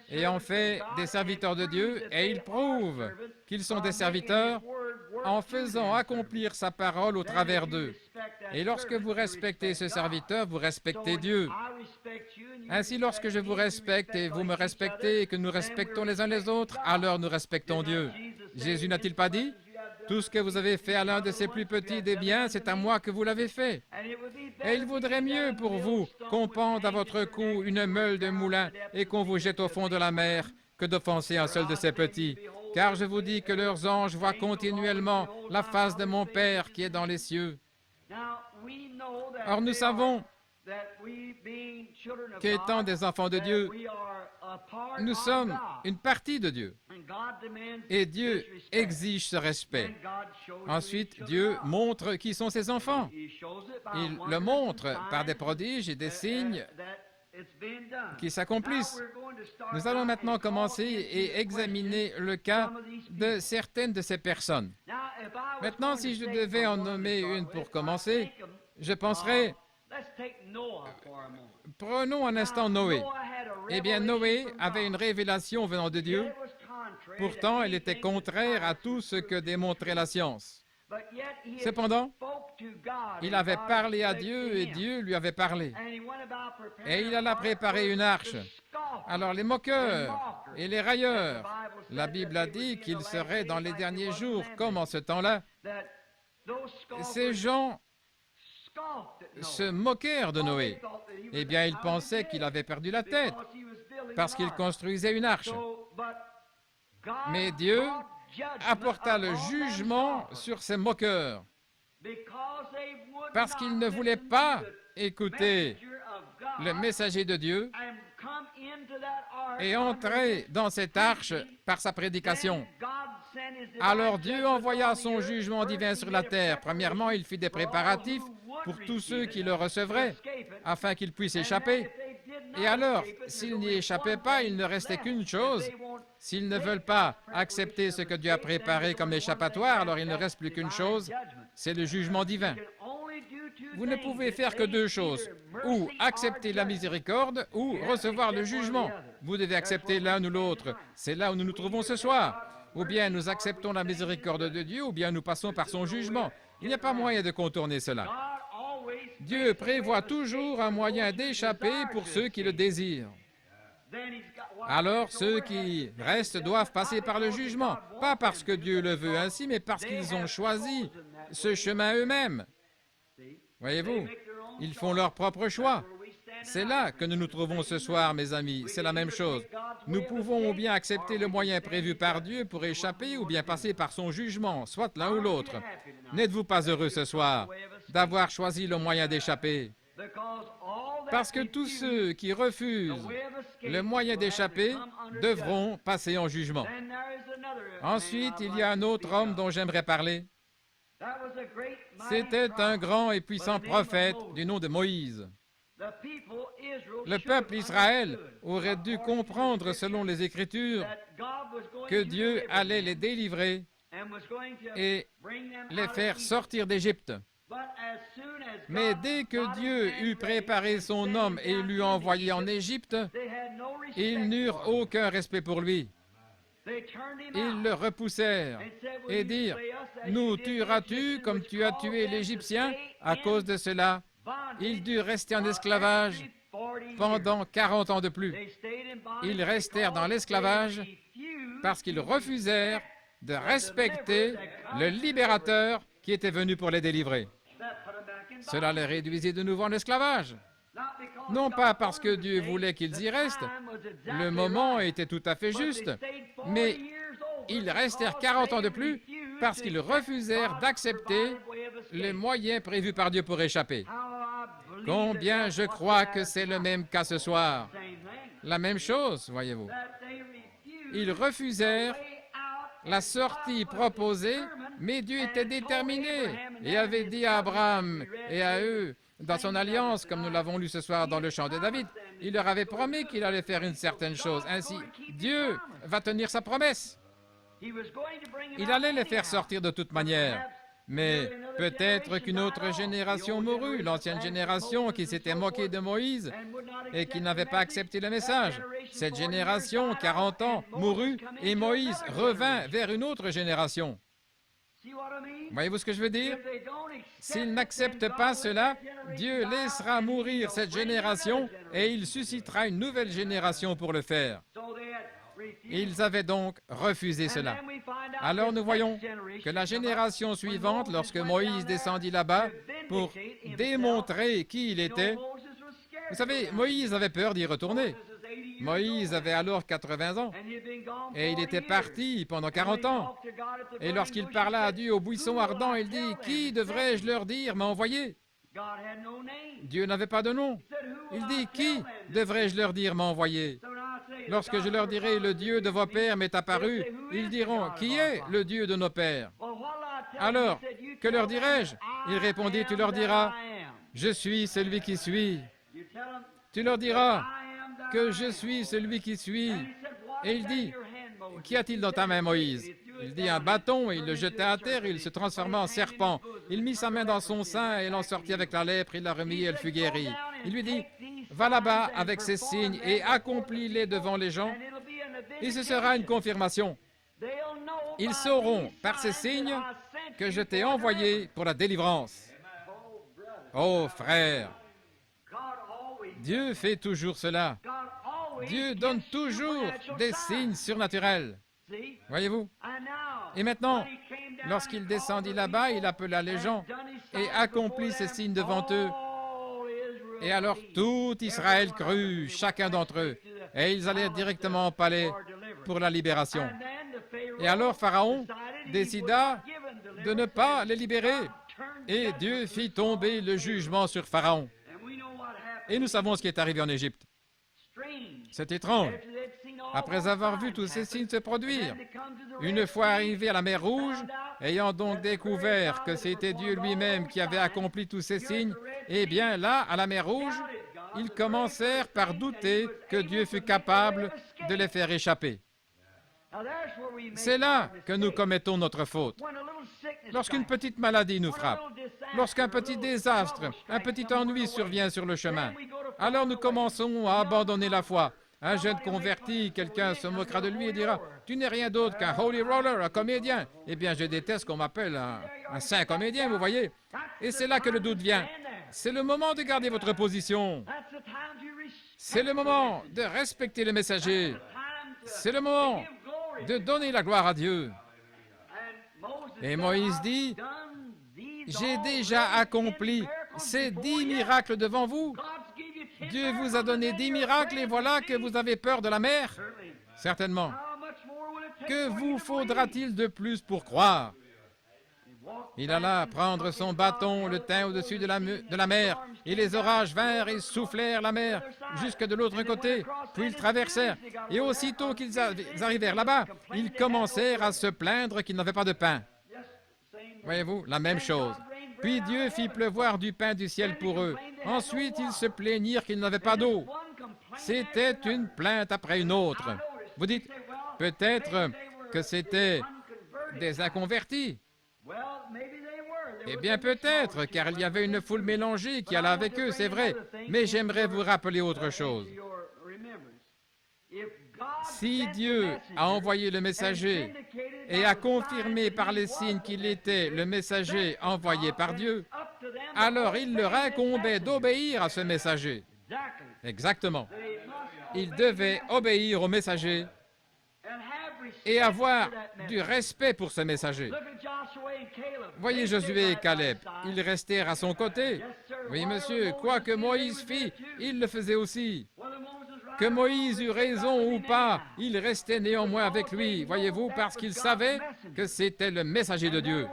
et en fait des serviteurs de Dieu, et il prouve qu'ils sont des serviteurs en faisant accomplir sa parole au travers d'eux. Et lorsque vous respectez ce serviteur, vous respectez Dieu. Ainsi, lorsque je vous respecte et vous me respectez et que nous respectons les uns les autres, alors nous respectons Dieu. Jésus n'a-t-il pas dit? Tout ce que vous avez fait à l'un de ses plus petits des biens, c'est à moi que vous l'avez fait. Et il vaudrait mieux pour vous qu'on pende à votre cou une meule de moulin et qu'on vous jette au fond de la mer que d'offenser un seul de ses petits. Car je vous dis que leurs anges voient continuellement la face de mon Père qui est dans les cieux. Or, nous savons qu'étant des enfants de Dieu, nous sommes une partie de Dieu. Et Dieu exige ce respect. Ensuite, Dieu montre qui sont ses enfants. Il le montre par des prodiges et des signes qui s'accomplissent. Nous allons maintenant commencer et examiner le cas de certaines de ces personnes. Maintenant, si je devais en nommer une pour commencer, je penserais... Prenons un instant Noé. Eh bien, Noé avait une révélation venant de Dieu. Pourtant, elle était contraire à tout ce que démontrait la science. Cependant, il avait parlé à Dieu et Dieu lui avait parlé. Et il alla préparer une arche Alors les moqueurs et les railleurs, la Bible a dit qu'ils seraient dans les derniers jours comme en ce temps-là. Ces gens se moquèrent de Noé. Eh bien, ils pensaient qu'il avait perdu la tête parce qu'il construisait une arche. Mais Dieu apporta le jugement sur ces moqueurs parce qu'ils ne voulaient pas écouter le messager de Dieu et entrer dans cette arche par sa prédication. Alors Dieu envoya son jugement divin sur la terre. Premièrement, il fit des préparatifs pour tous ceux qui le recevraient, afin qu'ils puissent échapper. Et alors, s'ils n'y échappaient pas, il ne restait qu'une chose. S'ils ne veulent pas accepter ce que Dieu a préparé comme échappatoire, alors il ne reste plus qu'une chose, c'est le jugement divin. Vous ne pouvez faire que deux choses, ou accepter la miséricorde, ou recevoir le jugement. Vous devez accepter l'un ou l'autre. C'est là où nous nous trouvons ce soir. Ou bien nous acceptons la miséricorde de Dieu, ou bien nous passons par son jugement. Il n'y a pas moyen de contourner cela. Dieu prévoit toujours un moyen d'échapper pour ceux qui le désirent. Alors, ceux qui restent doivent passer par le jugement, pas parce que Dieu le veut ainsi, mais parce qu'ils ont choisi ce chemin eux-mêmes. Voyez-vous, ils font leur propre choix. C'est là que nous nous trouvons ce soir, mes amis. C'est la même chose. Nous pouvons ou bien accepter le moyen prévu par Dieu pour échapper ou bien passer par son jugement, soit l'un ou l'autre. N'êtes-vous pas heureux ce soir d'avoir choisi le moyen d'échapper? Parce que tous ceux qui refusent le moyen d'échapper devront passer en jugement. Ensuite, il y a un autre homme dont j'aimerais parler. C'était un grand et puissant prophète du nom de Moïse. Le peuple Israël aurait dû comprendre, selon les Écritures, que Dieu allait les délivrer et les faire sortir d'Égypte. Mais dès que Dieu eut préparé son homme et l'eut envoyé en Égypte, ils n'eurent aucun respect pour lui. Ils le repoussèrent et dirent, « Nous tueras-tu comme tu as tué l'Égyptien? » À cause de cela, il dut rester en esclavage pendant 40 ans de plus. Ils restèrent dans l'esclavage parce qu'ils refusèrent de respecter le libérateur qui était venu pour les délivrer. Cela les réduisit de nouveau en esclavage. Non pas parce que Dieu voulait qu'ils y restent, le moment était tout à fait juste, mais ils restèrent 40 ans de plus parce qu'ils refusèrent d'accepter les moyens prévus par Dieu pour échapper. Combien je crois que c'est le même cas ce soir. La même chose, voyez-vous. Ils refusèrent la sortie proposée, mais Dieu était déterminé et avait dit à Abraham et à eux, dans son alliance, comme nous l'avons lu ce soir dans le chant de David, il leur avait promis qu'il allait faire une certaine chose. Ainsi, Dieu va tenir sa promesse. Il allait les faire sortir de toute manière. Mais peut-être qu'une autre génération mourut, l'ancienne génération qui s'était moquée de Moïse et qui n'avait pas accepté le message. Cette génération, 40 ans, mourut et Moïse revint vers une autre génération. Voyez-vous ce que je veux dire? S'ils n'acceptent pas cela, Dieu laissera mourir cette génération et il suscitera une nouvelle génération pour le faire. Ils avaient donc refusé cela. Alors nous voyons que la génération suivante, lorsque Moïse descendit là-bas pour démontrer qui il était, vous savez, Moïse avait peur d'y retourner. Moïse avait alors 80 ans et il était parti pendant 40 ans. Et lorsqu'il parla à Dieu au buisson ardent, il dit, « Qui devrais-je leur dire m'a envoyé ?» Dieu n'avait pas de nom. Il dit, « Qui devrais-je leur dire m'a envoyé ?» Lorsque je leur dirai, « Le Dieu de vos pères m'est apparu », ils diront, « Qui est le Dieu de nos pères ?» Alors, que leur dirai-je? Il répondit, « Tu leur diras, « Je suis celui qui suis. » Tu leur diras que je suis celui qui suis. Et il dit, « Qu'y a-t-il dans ta main, Moïse ?» Il dit, « Un bâton. » Et il le jeta à terre et il se transforma en serpent. Il mit sa main dans son sein et elle en sortit avec la lèpre. Il la remit et elle fut guérie. Il lui dit, « Va là-bas avec ces signes et accomplis-les devant les gens. Et ce sera une confirmation. Ils sauront par ces signes que je t'ai envoyé pour la délivrance. » Oh, frère, Dieu fait toujours cela. Dieu donne toujours des signes surnaturels. Voyez-vous? Et maintenant, lorsqu'il descendit là-bas, il appela les gens et accomplit ces signes devant eux. Et alors tout Israël crut, chacun d'entre eux, et ils allèrent directement au palais pour la libération. Et alors Pharaon décida de ne pas les libérer, et Dieu fit tomber le jugement sur Pharaon. Et nous savons ce qui est arrivé en Égypte. C'est étrange. Après avoir vu tous ces signes se produire, une fois arrivés à la mer Rouge, ayant donc découvert que c'était Dieu lui-même qui avait accompli tous ces signes, eh bien là, à la mer Rouge, ils commencèrent par douter que Dieu fût capable de les faire échapper. C'est là que nous commettons notre faute. Lorsqu'une petite maladie nous frappe, lorsqu'un petit désastre, un petit ennui survient sur le chemin, alors nous commençons à abandonner la foi. Un jeune converti, quelqu'un se moquera de lui et dira « Tu n'es rien d'autre qu'un holy roller, un comédien. » Eh bien, je déteste qu'on m'appelle un saint comédien, vous voyez. Et c'est là que le doute vient. C'est le moment de garder votre position. C'est le moment de respecter le messager. C'est le moment de donner la gloire à Dieu. Et Moïse dit « J'ai déjà accompli ces 10 miracles devant vous. Dieu vous a donné 10 miracles et voilà que vous avez peur de la mer. Certainement. Que vous faudra-t-il de plus pour croire? » Il alla prendre son bâton, le tint au-dessus de la mer, et les orages vinrent et soufflèrent la mer jusque de l'autre côté, puis ils traversèrent. Et aussitôt qu'ils arrivèrent là-bas, ils commencèrent à se plaindre qu'ils n'avaient pas de pain. Voyez-vous, la même chose. Puis Dieu fit pleuvoir du pain du ciel pour eux. Ensuite, ils se plaignirent qu'ils n'avaient pas d'eau. C'était une plainte après une autre. Vous dites, peut-être que c'était des inconvertis. Eh bien, peut-être, car il y avait une foule mélangée qui allait avec eux, c'est vrai. Mais j'aimerais vous rappeler autre chose. Si Dieu a envoyé le messager et a confirmé par les signes qu'il était le messager envoyé par Dieu, alors il leur incombait d'obéir à ce messager. Exactement. Ils devaient obéir au messager et avoir du respect pour ce messager. Voyez Josué et Caleb, ils restèrent à son côté. Oui, monsieur, quoi que Moïse fit, il le faisait aussi. Que Moïse eût raison ou pas, il restait néanmoins avec lui, voyez-vous, parce qu'il savait que c'était le messager de Dieu.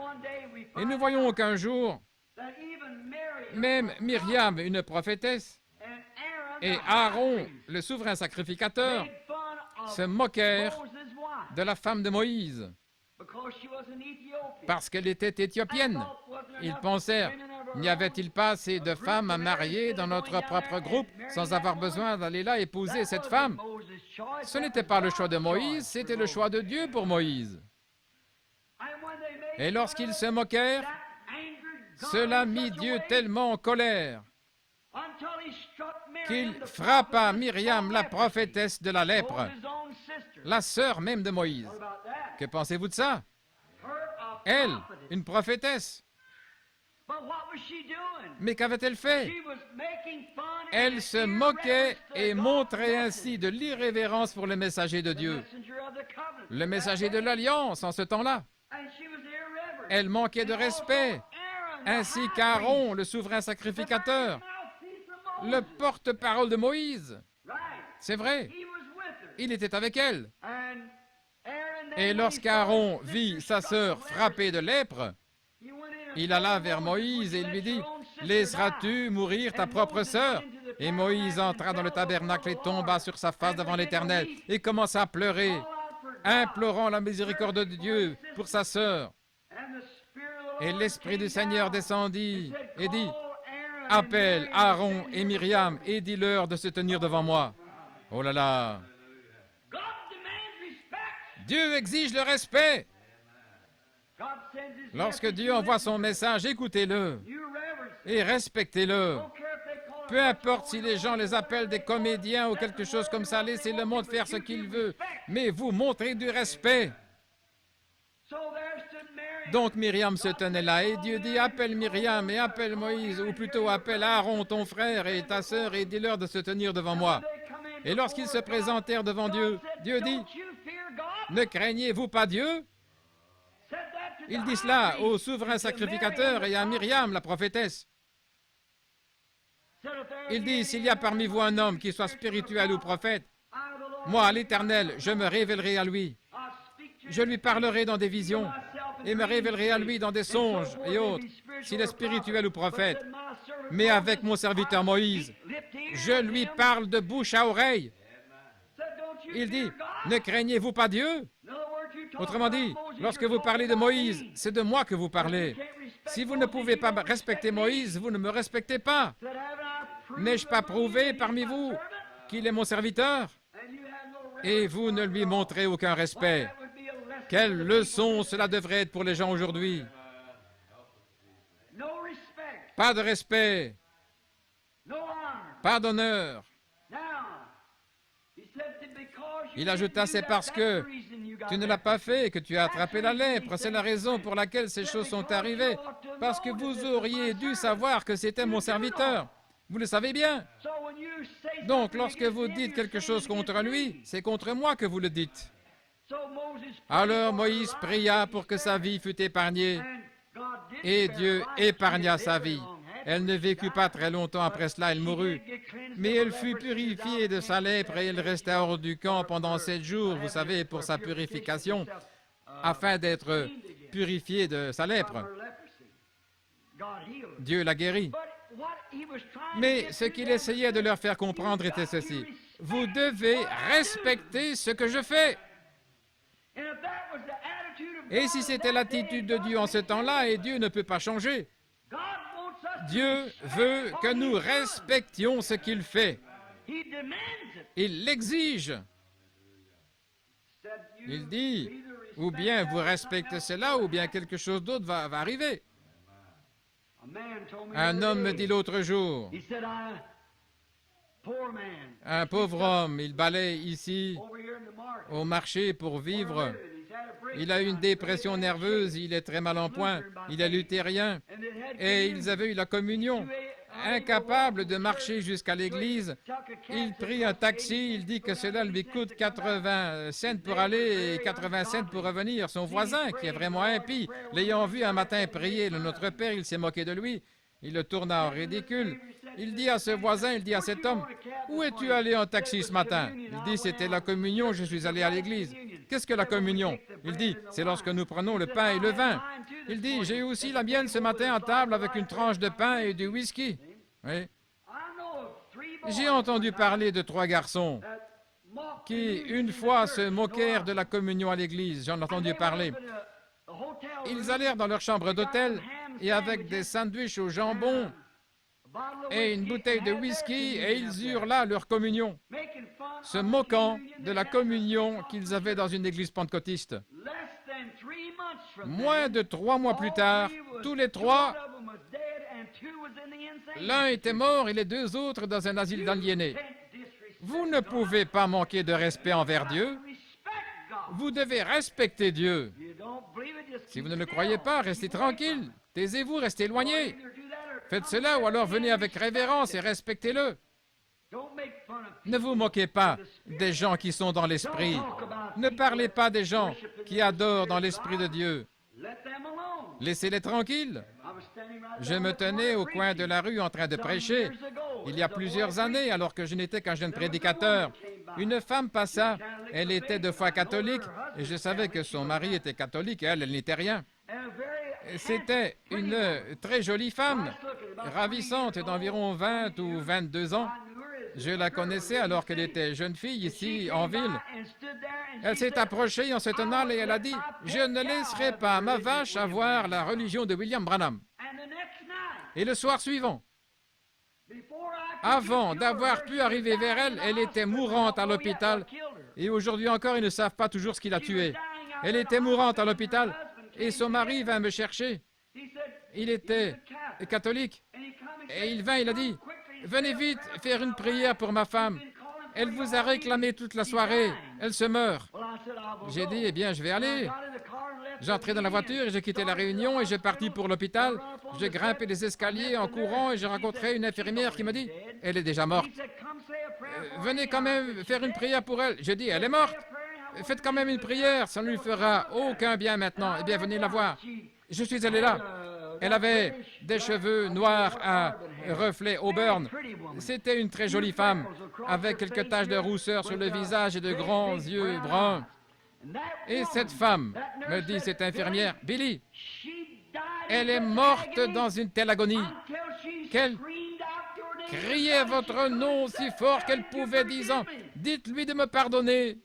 Et nous voyons qu'un jour, même Myriam, une prophétesse, et Aaron, le souverain sacrificateur, se moquèrent de la femme de Moïse, parce qu'elle était éthiopienne. Ils pensèrent, n'y avait-il pas assez de femmes à marier dans notre propre groupe sans avoir besoin d'aller là épouser cette femme? Ce n'était pas le choix de Moïse, c'était le choix de Dieu pour Moïse. Et lorsqu'ils se moquèrent, cela mit Dieu tellement en colère qu'il frappa Myriam, la prophétesse de la lèpre, la sœur même de Moïse. Que pensez-vous de ça? Elle, une prophétesse. Mais qu'avait-elle fait? Elle se moquait et montrait ainsi de l'irrévérence pour le messager de Dieu, le messager de l'Alliance en ce temps-là. Elle manquait de respect, ainsi qu'Aaron, le souverain sacrificateur, le porte-parole de Moïse. C'est vrai, il était avec elle. Et lorsqu'Aaron vit sa sœur frappée de lèpre, il alla vers Moïse et lui dit, « Laisseras-tu mourir ta propre sœur ?» Et Moïse entra dans le tabernacle et tomba sur sa face devant l'Éternel et commença à pleurer, implorant la miséricorde de Dieu pour sa sœur. Et l'Esprit du Seigneur descendit et dit, « Appelle Aaron et Myriam et dis-leur de se tenir devant moi. » Oh là là! Dieu exige le respect. Lorsque Dieu envoie son message, écoutez-le et respectez-le. Peu importe si les gens les appellent des comédiens ou quelque chose comme ça, laissez le monde faire ce qu'il veut, mais vous montrez du respect. Donc Myriam se tenait là et Dieu dit, appelle Myriam et appelle Moïse, ou plutôt appelle Aaron, ton frère et ta sœur, et dis-leur de se tenir devant moi. Et lorsqu'ils se présentèrent devant Dieu, Dieu dit, « Ne craignez-vous pas Dieu ?» Il dit cela au souverain sacrificateur et à Myriam, la prophétesse. Il dit, « S'il y a parmi vous un homme qui soit spirituel ou prophète, moi, l'Éternel, je me révélerai à lui. Je lui parlerai dans des visions et me révélerai à lui dans des songes et autres, s'il est spirituel ou prophète. Mais avec mon serviteur Moïse, je lui parle de bouche à oreille. » Il dit, « Ne craignez-vous pas Dieu ?» Autrement dit, lorsque vous parlez de Moïse, c'est de moi que vous parlez. Si vous ne pouvez pas respecter Moïse, vous ne me respectez pas. N'ai-je pas prouvé parmi vous qu'il est mon serviteur? Et vous ne lui montrez aucun respect. Quelle leçon cela devrait être pour les gens aujourd'hui. Pas de respect, pas d'honneur. Il ajouta, c'est parce que tu ne l'as pas fait et que tu as attrapé la lèpre. C'est la raison pour laquelle ces choses sont arrivées. Parce que vous auriez dû savoir que c'était mon serviteur. Vous le savez bien. Donc, lorsque vous dites quelque chose contre lui, c'est contre moi que vous le dites. Alors Moïse pria pour que sa vie fût épargnée. Et Dieu épargna sa vie. Elle ne vécut pas très longtemps après cela, elle mourut. Mais elle fut purifiée de sa lèpre et elle resta hors du camp pendant 7 jours, vous savez, pour sa purification, afin d'être purifiée de sa lèpre. Dieu la guérit. Mais ce qu'il essayait de leur faire comprendre était ceci. Vous devez respecter ce que je fais. Et si c'était l'attitude de Dieu en ce temps-là, et Dieu ne peut pas changer, Dieu veut que nous respections ce qu'il fait. Il l'exige. Il dit, ou bien vous respectez cela, ou bien quelque chose d'autre va arriver. Un homme me dit l'autre jour, un pauvre homme, il balaye ici au marché pour vivre. Il a eu une dépression nerveuse, il est très mal en point, il est luthérien, et ils avaient eu la communion. Incapable de marcher jusqu'à l'église, il prit un taxi, il dit que cela lui coûte 80 cents pour aller et 80 cents pour revenir. Son voisin, qui est vraiment impie, l'ayant vu un matin prier le Notre Père, il s'est moqué de lui, il le tourna en ridicule. Il dit à ce voisin, il dit à cet homme, « Où es-tu allé en taxi ce matin? » Il dit, « C'était la communion, je suis allé à l'église. » Qu'est-ce que la communion? Il dit, « C'est lorsque nous prenons le pain et le vin. » Il dit, « J'ai aussi la mienne ce matin à table avec une tranche de pain et du whisky. » Oui. J'ai entendu parler de 3 garçons qui, une fois, se moquèrent de la communion à l'église. J'en ai entendu parler. Ils allèrent dans leur chambre d'hôtel et avec des sandwichs au jambon et une bouteille de whisky, et ils eurent là leur communion, se moquant de la communion qu'ils avaient dans une église pentecôtiste. Moins de 3 mois plus tard, tous les 3, l'un était mort et les 2 autres dans un asile d'aliénés. Vous ne pouvez pas manquer de respect envers Dieu. Vous devez respecter Dieu. Si vous ne le croyez pas, restez tranquille. Taisez-vous, restez éloignés. Faites cela ou alors venez avec révérence et respectez-le. Ne vous moquez pas des gens qui sont dans l'esprit. Ne parlez pas des gens qui adorent dans l'esprit de Dieu. Laissez-les tranquilles. Je me tenais au coin de la rue en train de prêcher. Il y a plusieurs années, alors que je n'étais qu'un jeune prédicateur, une femme passa. Elle était de foi catholique et je savais que son mari était catholique et elle n'était rien. C'était une très jolie femme, ravissante d'environ 20 ou 22 ans. Je la connaissais alors qu'elle était jeune fille ici en ville. Elle s'est approchée en se tenant et elle a dit, « Je ne laisserai pas ma vache avoir la religion de William Branham. » Et le soir suivant, avant d'avoir pu arriver vers elle, elle était mourante à l'hôpital. Et aujourd'hui encore, ils ne savent pas toujours ce qui l'a tuée. Elle était mourante à l'hôpital et son mari vint me chercher. Il était catholique. Et il vint, il a dit, « Venez vite faire une prière pour ma femme. Elle vous a réclamé toute la soirée. Elle se meurt. » J'ai dit, « Eh bien, je vais aller. » J'entrai dans la voiture et j'ai quitté la réunion et j'ai parti pour l'hôpital. J'ai grimpé les escaliers en courant et j'ai rencontré une infirmière qui m'a dit, « Elle est déjà morte. » venez quand même faire une prière pour elle. J'ai dit, elle est morte. Faites quand même une prière, ça ne lui fera aucun bien maintenant. Eh bien, venez la voir. Je suis allé là. Elle avait des cheveux noirs à reflets auburn. C'était une très jolie femme, avec quelques taches de rousseur sur le visage et de grands yeux bruns. Et cette femme, me dit cette infirmière, Billy, elle est morte dans une telle agonie qu'elle criait votre nom si fort qu'elle pouvait, disant, dites-lui de me pardonner.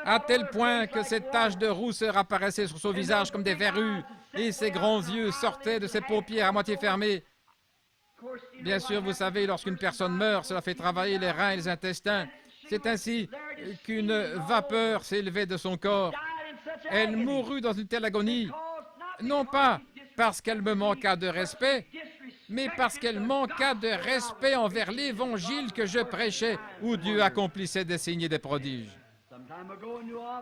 À tel point que ces taches de rousseur apparaissaient sur son visage comme des verrues et ses grands yeux sortaient de ses paupières à moitié fermées. Bien sûr, vous savez, lorsqu'une personne meurt, cela fait travailler les reins et les intestins. C'est ainsi qu'une vapeur s'élevait de son corps. Elle mourut dans une telle agonie, non pas parce qu'elle me manqua de respect, mais parce qu'elle manqua de respect envers l'Évangile que je prêchais, où Dieu accomplissait des signes et des prodiges.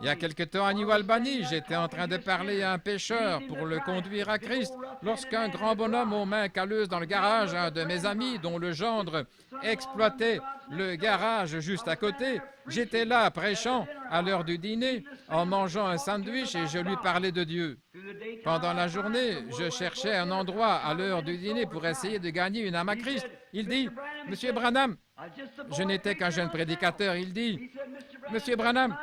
Il y a quelque temps à New Albany, j'étais en train de parler à un pêcheur pour le conduire à Christ, lorsqu'un grand bonhomme aux mains calleuses dans le garage, un de mes amis dont le gendre exploitait le garage juste à côté, j'étais là prêchant à l'heure du dîner, en mangeant un sandwich et je lui parlais de Dieu. Pendant la journée, je cherchais un endroit à l'heure du dîner pour essayer de gagner une âme à Christ. Il dit, « Monsieur Branham, je n'étais qu'un jeune prédicateur. » Il dit, « Monsieur Branham,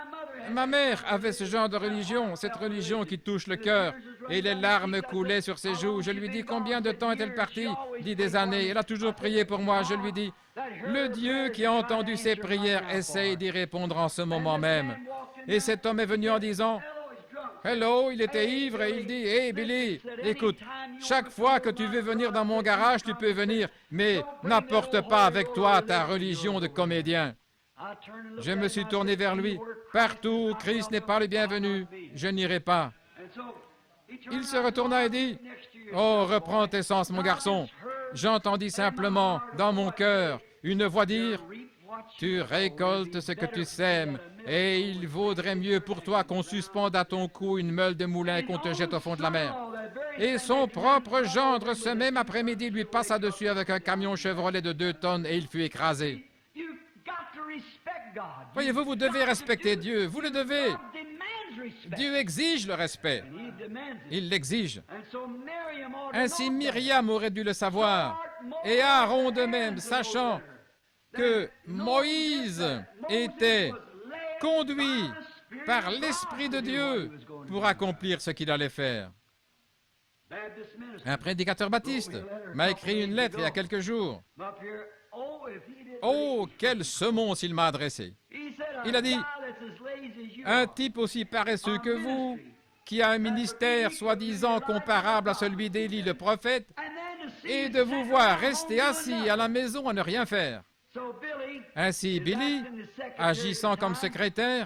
ma mère avait ce genre de religion, cette religion qui touche le cœur. » Et les larmes coulaient sur ses joues. Je lui dis, « Combien de temps est-elle partie? » Il dit, « Des années. » Elle a toujours prié pour moi. Je lui dis, « Le Dieu qui a entendu ses prières essaye d'y répondre en ce moment même. » Et cet homme est venu en disant, « Hello, il était ivre et il dit, « Hey Billy, écoute, chaque fois que tu veux venir dans mon garage, tu peux venir, mais n'apporte pas avec toi ta religion de comédien. » Je me suis tourné vers lui. « Partout où Christ n'est pas le bienvenu, je n'irai pas. » Il se retourna et dit, « Oh, reprends tes sens, mon garçon. J'entendis simplement, dans mon cœur, une voix dire, « Tu récoltes ce que tu sèmes, et il vaudrait mieux pour toi qu'on suspende à ton cou une meule de moulin qu'on te jette au fond de la mer. » Et son propre gendre, ce même après-midi, lui passa dessus avec un camion Chevrolet de 2 tonnes et il fut écrasé. Voyez-vous, vous devez respecter Dieu, vous le devez. Dieu exige le respect. Il l'exige. Ainsi, Myriam aurait dû le savoir, et Aaron de même, sachant que Moïse était conduit par l'Esprit de Dieu pour accomplir ce qu'il allait faire. Un prédicateur baptiste m'a écrit une lettre il y a quelques jours. Oh, quelle semonce il m'a adressé. Il a dit, un type aussi paresseux que vous, qui a un ministère soi-disant comparable à celui d'Élie le prophète, et de vous voir rester assis à la maison à ne rien faire. Ainsi, Billy, agissant comme secrétaire,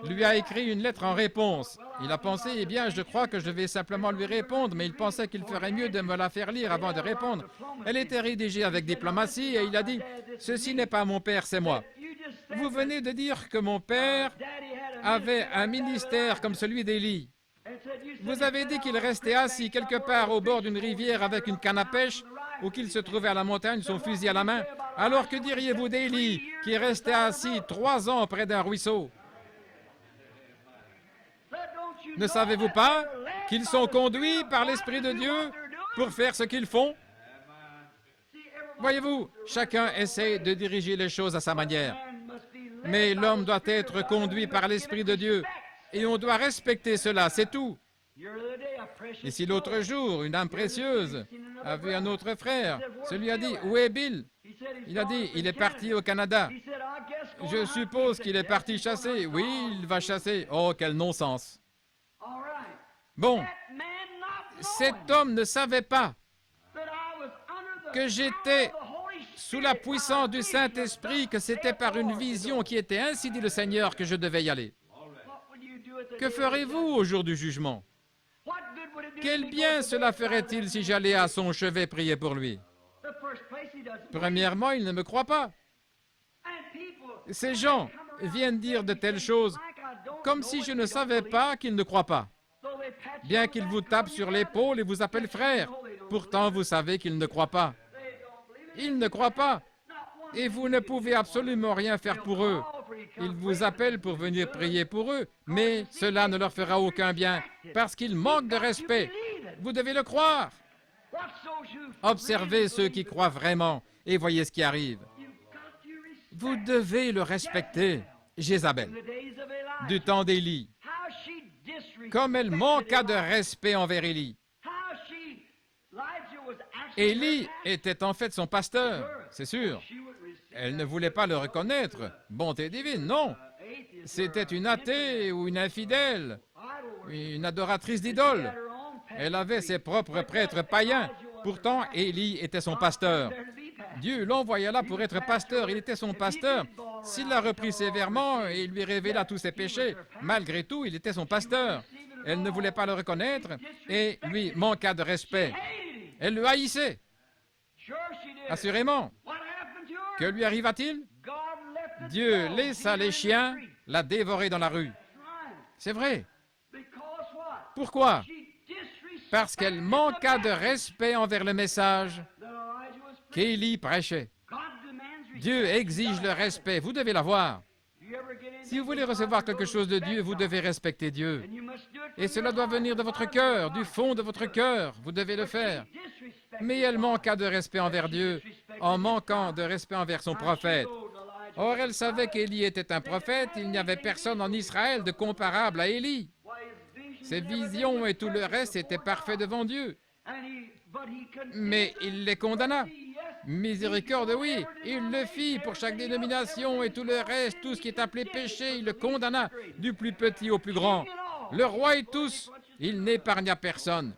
lui a écrit une lettre en réponse. Il a pensé, eh bien, je crois que je vais simplement lui répondre, mais il pensait qu'il ferait mieux de me la faire lire avant de répondre. Elle était rédigée avec diplomatie et il a dit, « Ceci n'est pas mon père, c'est moi. Vous venez de dire que mon père avait un ministère comme celui d'Élie. Vous avez dit qu'il restait assis quelque part au bord d'une rivière avec une canne à pêche ou qu'il se trouvait à la montagne, son fusil à la main. Alors que diriez-vous d'Élie qui restait assis 3 ans près d'un ruisseau? Ne savez-vous pas qu'ils sont conduits par l'Esprit de Dieu pour faire ce qu'ils font? Voyez-vous, chacun essaie de diriger les choses à sa manière. Mais l'homme doit être conduit par l'Esprit de Dieu. Et on doit respecter cela, c'est tout. Et si l'autre jour, une âme précieuse a vu un autre frère, celui a dit, « Où est Bill? » Il a dit, « Il est parti au Canada. » Je suppose qu'il est parti chasser. Oui, il va chasser. Oh, quel non-sens. Bon, cet homme ne savait pas que j'étais sous la puissance du Saint-Esprit, que c'était par une vision qui était ainsi dit le Seigneur que je devais y aller. Que ferez-vous au jour du jugement? Quel bien cela ferait-il si j'allais à son chevet prier pour lui? Premièrement, il ne me croit pas. Ces gens viennent dire de telles choses comme si je ne savais pas qu'ils ne croient pas. Bien qu'ils vous tapent sur l'épaule et vous appellent frère, pourtant vous savez qu'ils ne croient pas. Ils ne croient pas. Et vous ne pouvez absolument rien faire pour eux. Ils vous appellent pour venir prier pour eux, mais cela ne leur fera aucun bien, parce qu'ils manquent de respect. Vous devez le croire. Observez ceux qui croient vraiment et voyez ce qui arrive. Vous devez le respecter. Jézabel, du temps d'Élie, comme elle manqua de respect envers Élie. Élie était en fait son pasteur, c'est sûr. Elle ne voulait pas le reconnaître. Bonté divine, non. C'était une athée ou une infidèle, une adoratrice d'idoles. Elle avait ses propres prêtres païens. Pourtant, Élie était son pasteur. Dieu l'envoya là pour être pasteur. Il était son pasteur. S'il l'a repris sévèrement et lui révéla tous ses péchés, malgré tout, il était son pasteur. Elle ne voulait pas le reconnaître et lui manqua de respect. Elle le haïssait. Assurément. Que lui arriva-t-il? Dieu laissa les chiens la dévorer dans la rue. C'est vrai. Pourquoi? Parce qu'elle manqua de respect envers le message qu'Élie prêchait. Dieu exige le respect. Vous devez l'avoir. Si vous voulez recevoir quelque chose de Dieu, vous devez respecter Dieu. Et cela doit venir de votre cœur, du fond de votre cœur. Vous devez le faire. Mais elle manqua de respect envers Dieu en manquant de respect envers son prophète. Or, elle savait qu'Élie était un prophète. Il n'y avait personne en Israël de comparable à Élie. Ses visions et tout le reste étaient parfaits devant Dieu. Mais il les condamna. Miséricorde, oui, il le fit pour chaque dénomination et tout le reste, tout ce qui est appelé péché, il le condamna, du plus petit au plus grand. Le roi et tous, il n'épargna personne.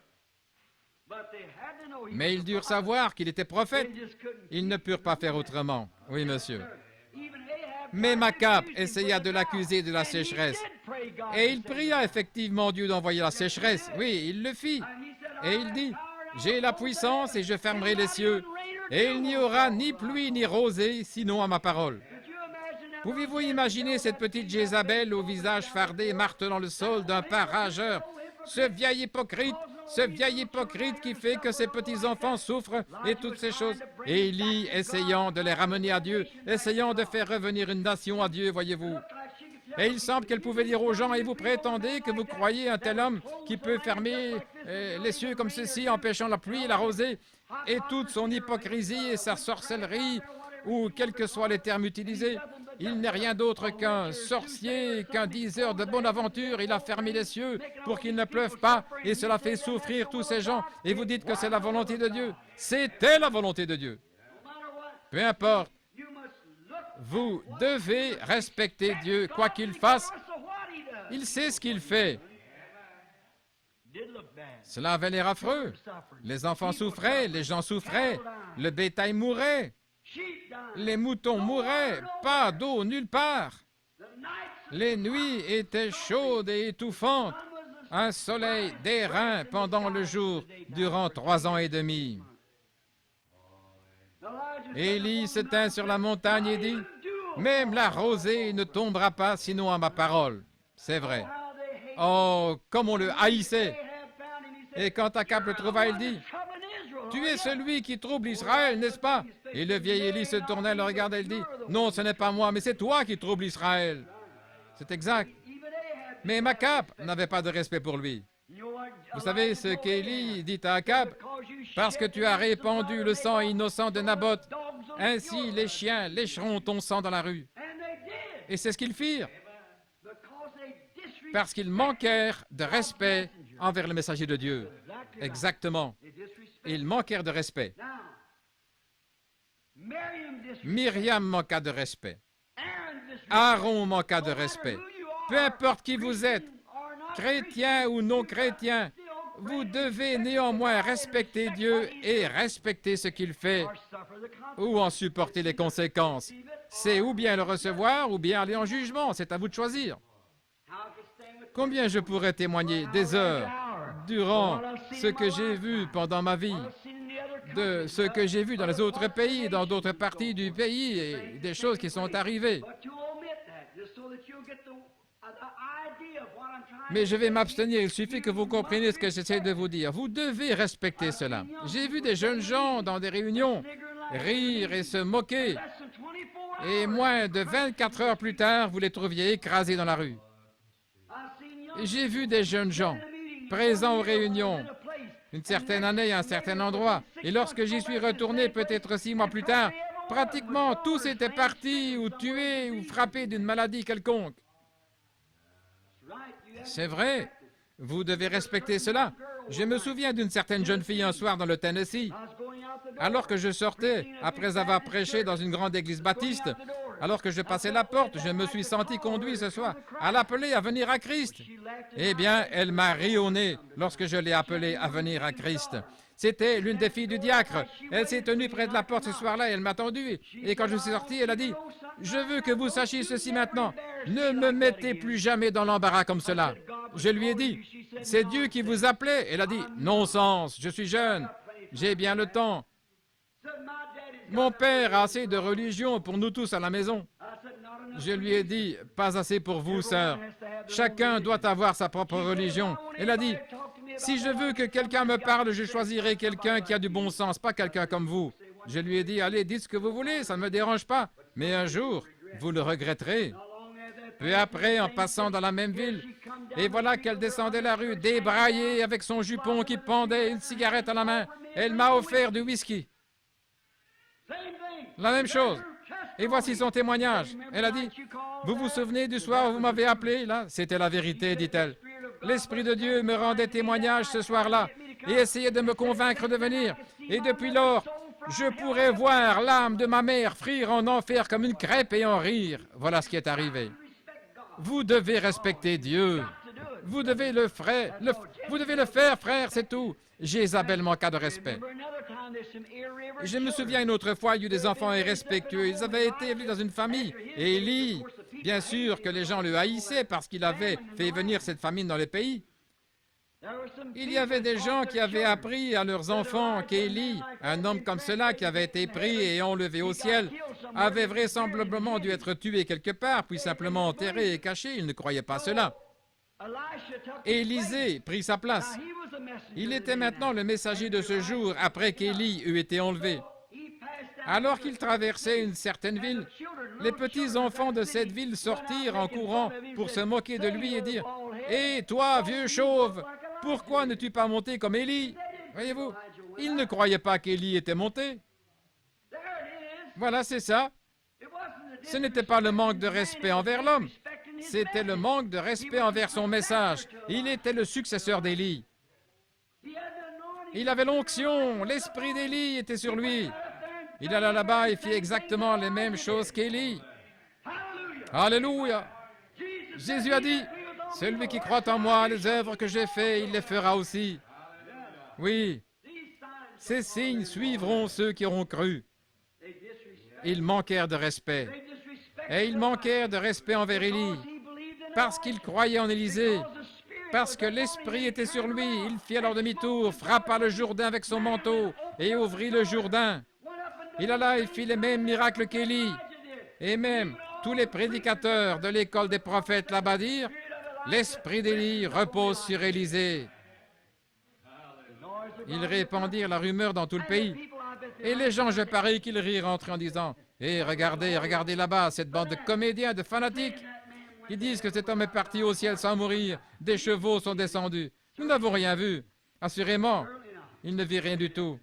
Mais ils durent savoir qu'il était prophète. Ils ne purent pas faire autrement. Oui, monsieur. Mais Makab essaya de l'accuser de la sécheresse. Et il pria effectivement Dieu d'envoyer la sécheresse. Oui, il le fit. Et il dit, « J'ai la puissance et je fermerai les cieux. Et il n'y aura ni pluie ni rosée, sinon à ma parole. » Pouvez-vous imaginer cette petite Jézabel au visage fardé, martelant le sol d'un pas rageur? Ce vieil hypocrite qui fait que ses petits-enfants souffrent et toutes ces choses. Et Élie, essayant de les ramener à Dieu, essayant de faire revenir une nation à Dieu, voyez-vous. Et il semble qu'elle pouvait dire aux gens, et vous prétendez que vous croyez un tel homme qui peut fermer les cieux comme ceci, empêchant la pluie et la rosée, et toute son hypocrisie et sa sorcellerie, ou quels que soient les termes utilisés. Il n'est rien d'autre qu'un sorcier, qu'un diseur de bonne aventure. Il a fermé les cieux pour qu'il ne pleuve pas, et cela fait souffrir tous ces gens. Et vous dites que c'est la volonté de Dieu. C'était la volonté de Dieu. Peu importe. Vous devez respecter Dieu, quoi qu'il fasse. Il sait ce qu'il fait. Cela avait l'air affreux. Les enfants souffraient, les gens souffraient, le bétail mourait, les moutons mouraient, pas d'eau nulle part. Les nuits étaient chaudes et étouffantes, un soleil d'airain pendant le jour durant 3 ans et demi. Élie se tint sur la montagne et dit, « Même la rosée ne tombera pas sinon à ma parole. » C'est vrai. Oh, comme on le haïssait! Et quand Akab le trouva, il dit, « Tu es celui qui trouble Israël, n'est-ce pas? » Et le vieil Élie se tourna, le regardait et il dit, « Non, ce n'est pas moi, mais c'est toi qui troubles Israël. » C'est exact. Mais Akab n'avait pas de respect pour lui. Vous savez ce qu'Élie dit à Akab? « Parce que tu as répandu le sang innocent de Naboth, ainsi les chiens lécheront ton sang dans la rue. » Et c'est ce qu'ils firent. Parce qu'ils manquèrent de respect envers le messager de Dieu. Exactement. Ils manquèrent de respect. Myriam manqua de respect. Aaron manqua de respect. Peu importe qui vous êtes, chrétien ou non chrétien, vous devez néanmoins respecter Dieu et respecter ce qu'il fait ou en supporter les conséquences. C'est ou bien le recevoir ou bien aller en jugement. C'est à vous de choisir. Combien je pourrais témoigner des heures durant ce que j'ai vu pendant ma vie, de ce que j'ai vu dans les autres pays, dans d'autres parties du pays, et des choses qui sont arrivées. Mais je vais m'abstenir, il suffit que vous compreniez ce que j'essaie de vous dire. Vous devez respecter cela. J'ai vu des jeunes gens dans des réunions rire et se moquer Et moins de 24 heures plus tard, vous les trouviez écrasés dans la rue. J'ai vu des jeunes gens présents aux réunions une certaine année à un certain endroit. Et lorsque j'y suis retourné, peut-être 6 mois plus tard, pratiquement tous étaient partis ou tués ou frappés d'une maladie quelconque. C'est vrai. Vous devez respecter cela. Je me souviens d'une certaine jeune fille un soir dans le Tennessee. Alors que je sortais, après avoir prêché dans une grande église baptiste, alors que je passais la porte, je me suis senti conduit ce soir à l'appeler à venir à Christ. Eh bien, elle m'a ri au nez lorsque je l'ai appelée à venir à Christ. C'était l'une des filles du diacre. Elle s'est tenue près de la porte ce soir-là et elle m'a attendu. Et quand je suis sorti, elle a dit, « Je veux que vous sachiez ceci maintenant. Ne me mettez plus jamais dans l'embarras comme cela. » Je lui ai dit, « C'est Dieu qui vous appelait. » Elle a dit, « Non sens, je suis jeune. J'ai bien le temps. Mon père a assez de religion pour nous tous à la maison. » Je lui ai dit, « Pas assez pour vous, sœur. Chacun doit avoir sa propre religion. » Elle a dit, « Si je veux que quelqu'un me parle, je choisirai quelqu'un qui a du bon sens, pas quelqu'un comme vous. » Je lui ai dit, « Allez, dites ce que vous voulez, ça ne me dérange pas. Mais un jour, vous le regretterez. » Peu après, en passant dans la même ville, et voilà qu'elle descendait la rue, débraillée, avec son jupon qui pendait, une cigarette à la main. Elle m'a offert du whisky. La même chose. Et voici son témoignage. Elle a dit, « Vous vous souvenez du soir où vous m'avez appelé, là? » C'était la vérité, dit-elle. L'Esprit de Dieu me rendait témoignage ce soir-là et essayait de me convaincre de venir. Et depuis lors, je pourrais voir l'âme de ma mère frire en enfer comme une crêpe et en rire. Voilà ce qui est arrivé. Vous devez respecter Dieu. Vous devez le faire, frère, c'est tout. Jézabel manqua de respect. Je me souviens une autre fois, il y a eu des enfants irrespectueux. Ils avaient été élevés dans une famille. Et Élie, bien sûr que les gens le haïssaient parce qu'il avait fait venir cette famine dans le pays. Il y avait des gens qui avaient appris à leurs enfants qu'Élie, un homme comme cela qui avait été pris et enlevé au ciel, avait vraisemblablement dû être tué quelque part, puis simplement enterré et caché. Ils ne croyaient pas cela. Élisée prit sa place. Il était maintenant le messager de ce jour après qu'Élie eut été enlevé. Alors qu'il traversait une certaine ville, les petits enfants de cette ville sortirent en courant pour se moquer de lui et dire, « Hé, toi, vieux chauve, pourquoi ne tu pas monté comme Élie? » Voyez-vous, ils ne croyaient pas qu'Élie était monté. Voilà, c'est ça. Ce n'était pas le manque de respect envers l'homme, c'était le manque de respect envers son message. Il était le successeur d'Élie. Il avait l'onction, l'esprit d'Élie était sur lui. Il alla là-bas et fit exactement les mêmes choses qu'Élie. Alléluia! Jésus a dit, « Celui qui croit en moi, les œuvres que j'ai faites, il les fera aussi. » Oui, ces signes suivront ceux qui auront cru. Ils manquèrent de respect. Et ils manquèrent de respect envers Élie, parce qu'ils croyaient en Élisée, parce que l'Esprit était sur lui. Il fit alors demi-tour, frappa le Jourdain avec son manteau et ouvrit le Jourdain. Il alla et fit les mêmes miracles qu'Élie. Et même tous les prédicateurs de l'école des prophètes là-bas dirent, « L'Esprit d'Élie repose sur Élisée. » Ils répandirent la rumeur dans tout le pays. Et les gens, je parie qu'ils rirent en disant, « Eh, regardez, regardez là-bas, cette bande de comédiens, de fanatiques, qui disent que cet homme est parti au ciel sans mourir, des chevaux sont descendus. Nous n'avons rien vu. Assurément, il ne vit rien du tout.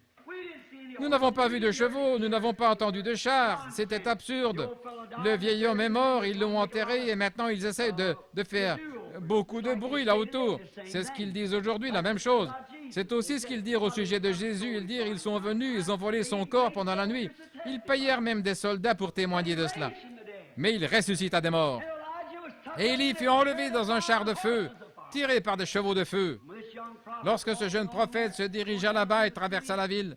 Nous n'avons pas vu de chevaux, nous n'avons pas entendu de chars. C'était absurde. Le vieil homme est mort, ils l'ont enterré et maintenant ils essaient de faire beaucoup de bruit là autour. C'est ce qu'ils disent aujourd'hui, la même chose. C'est aussi ce qu'ils dirent au sujet de Jésus. Ils dirent, ils sont venus, ils ont volé son corps pendant la nuit. Ils payèrent même des soldats pour témoigner de cela. Mais il ressuscita des morts. Et Élie fut enlevé dans un char de feu, tiré par des chevaux de feu. Lorsque ce jeune prophète se dirigea là-bas et traversa la ville,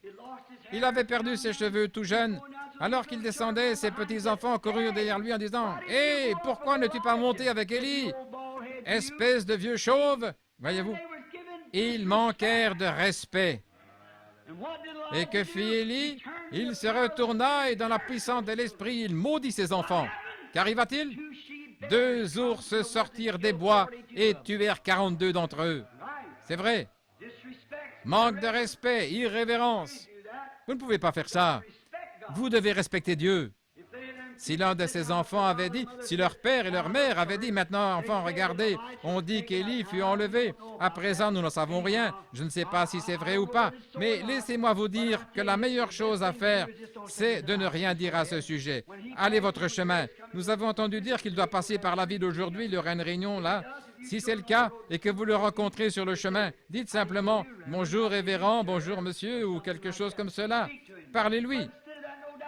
il avait perdu ses cheveux tout jeunes. Alors qu'il descendait, ses petits-enfants coururent derrière lui en disant, « Hé, pourquoi n'es-tu pas monté avec Élie? Espèce de vieux chauve! » Voyez-vous, ils manquèrent de respect. Et que fit Élie? Il se retourna et dans la puissance de l'esprit, il maudit ses enfants. Qu'arriva-t-il? 2 ours sortirent des bois et tuèrent 42 d'entre eux. C'est vrai. Manque de respect, irrévérence. Vous ne pouvez pas faire ça. Vous devez respecter Dieu. Si l'un de ses enfants avait dit, si leur père et leur mère avaient dit, maintenant, enfants, regardez, on dit qu'Élie fut enlevé. À présent, nous n'en savons rien. Je ne sais pas si c'est vrai ou pas, mais laissez-moi vous dire que la meilleure chose à faire, c'est de ne rien dire à ce sujet. Allez votre chemin. Nous avons entendu dire qu'il doit passer par la ville aujourd'hui, il y aura une réunion là. Si c'est le cas et que vous le rencontrez sur le chemin, dites simplement « Bonjour révérend, bonjour monsieur » ou quelque chose comme cela. Parlez-lui.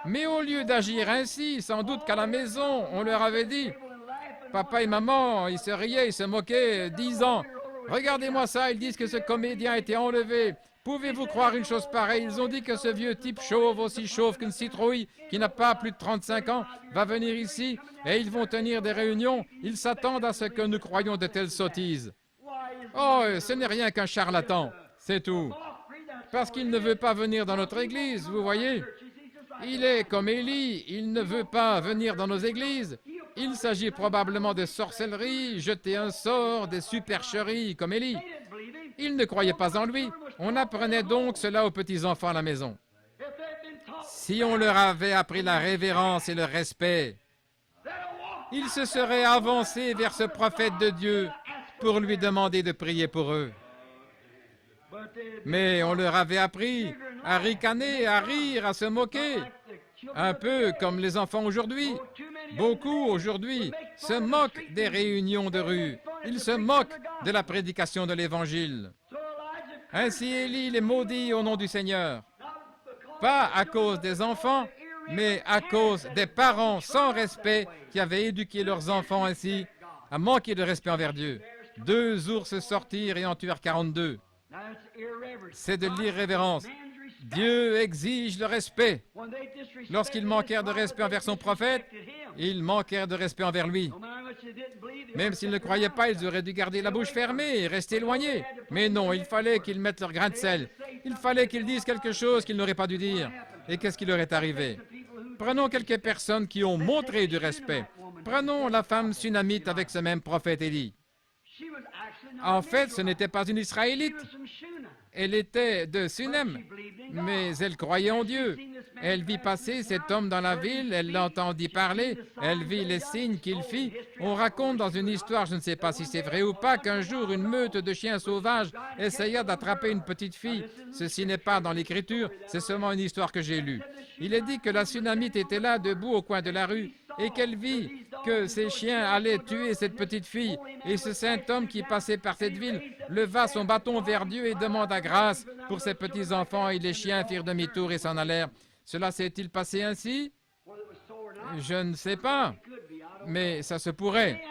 Mais au lieu d'agir ainsi, sans doute qu'à la maison, on leur avait dit « Papa et maman, ils se riaient, ils se moquaient, 10 ans. Regardez-moi ça, ils disent que ce comédien a été enlevé. Pouvez-vous croire une chose pareille? Ils ont dit que ce vieux type chauve, aussi chauve qu'une citrouille, qui n'a pas plus de 35 ans, va venir ici et ils vont tenir des réunions. Ils s'attendent à ce que nous croyions de telles sottises. Oh, ce n'est rien qu'un charlatan, c'est tout. Parce qu'il ne veut pas venir dans notre église, vous voyez. Il est comme Élie, il ne veut pas venir dans nos églises. Il s'agit probablement de sorcellerie, jeter un sort, des supercheries comme Élie. Ils ne croyaient pas en lui. On apprenait donc cela aux petits-enfants à la maison. Si on leur avait appris la révérence et le respect, ils se seraient avancés vers ce prophète de Dieu pour lui demander de prier pour eux. Mais on leur avait appris à ricaner, à rire, à se moquer, un peu comme les enfants aujourd'hui. Beaucoup aujourd'hui se moquent des réunions de rue. Ils se moquent de la prédication de l'Évangile. Ainsi Élie les maudit au nom du Seigneur. Pas à cause des enfants, mais à cause des parents sans respect qui avaient éduqué leurs enfants ainsi à manquer de respect envers Dieu. 2 ours sortirent et en tuèrent 42. C'est de l'irrévérence. Dieu exige le respect. Lorsqu'ils manquèrent de respect envers son prophète, ils manquèrent de respect envers lui. Même s'ils ne croyaient pas, ils auraient dû garder la bouche fermée et rester éloignés. Mais non, il fallait qu'ils mettent leur grain de sel. Il fallait qu'ils disent quelque chose qu'ils n'auraient pas dû dire. Et qu'est-ce qui leur est arrivé? Prenons quelques personnes qui ont montré du respect. Prenons la femme sunamite avec ce même prophète Élie. En fait, ce n'était pas une Israélite. Elle était de Sunem, mais elle croyait en Dieu. Elle vit passer cet homme dans la ville, elle l'entendit parler, elle vit les signes qu'il fit. On raconte dans une histoire, je ne sais pas si c'est vrai ou pas, qu'un jour une meute de chiens sauvages essaya d'attraper une petite fille. Ceci n'est pas dans l'Écriture, c'est seulement une histoire que j'ai lue. Il est dit que la Sunamite était là, debout au coin de la rue, et qu'elle vit que ces chiens allaient tuer cette petite fille. Et ce saint homme qui passait par cette ville leva son bâton vers Dieu et demanda grâce pour ses petits-enfants, et les chiens firent demi-tour et s'en allèrent. Cela s'est-il passé ainsi? Je ne sais pas, mais ça se pourrait.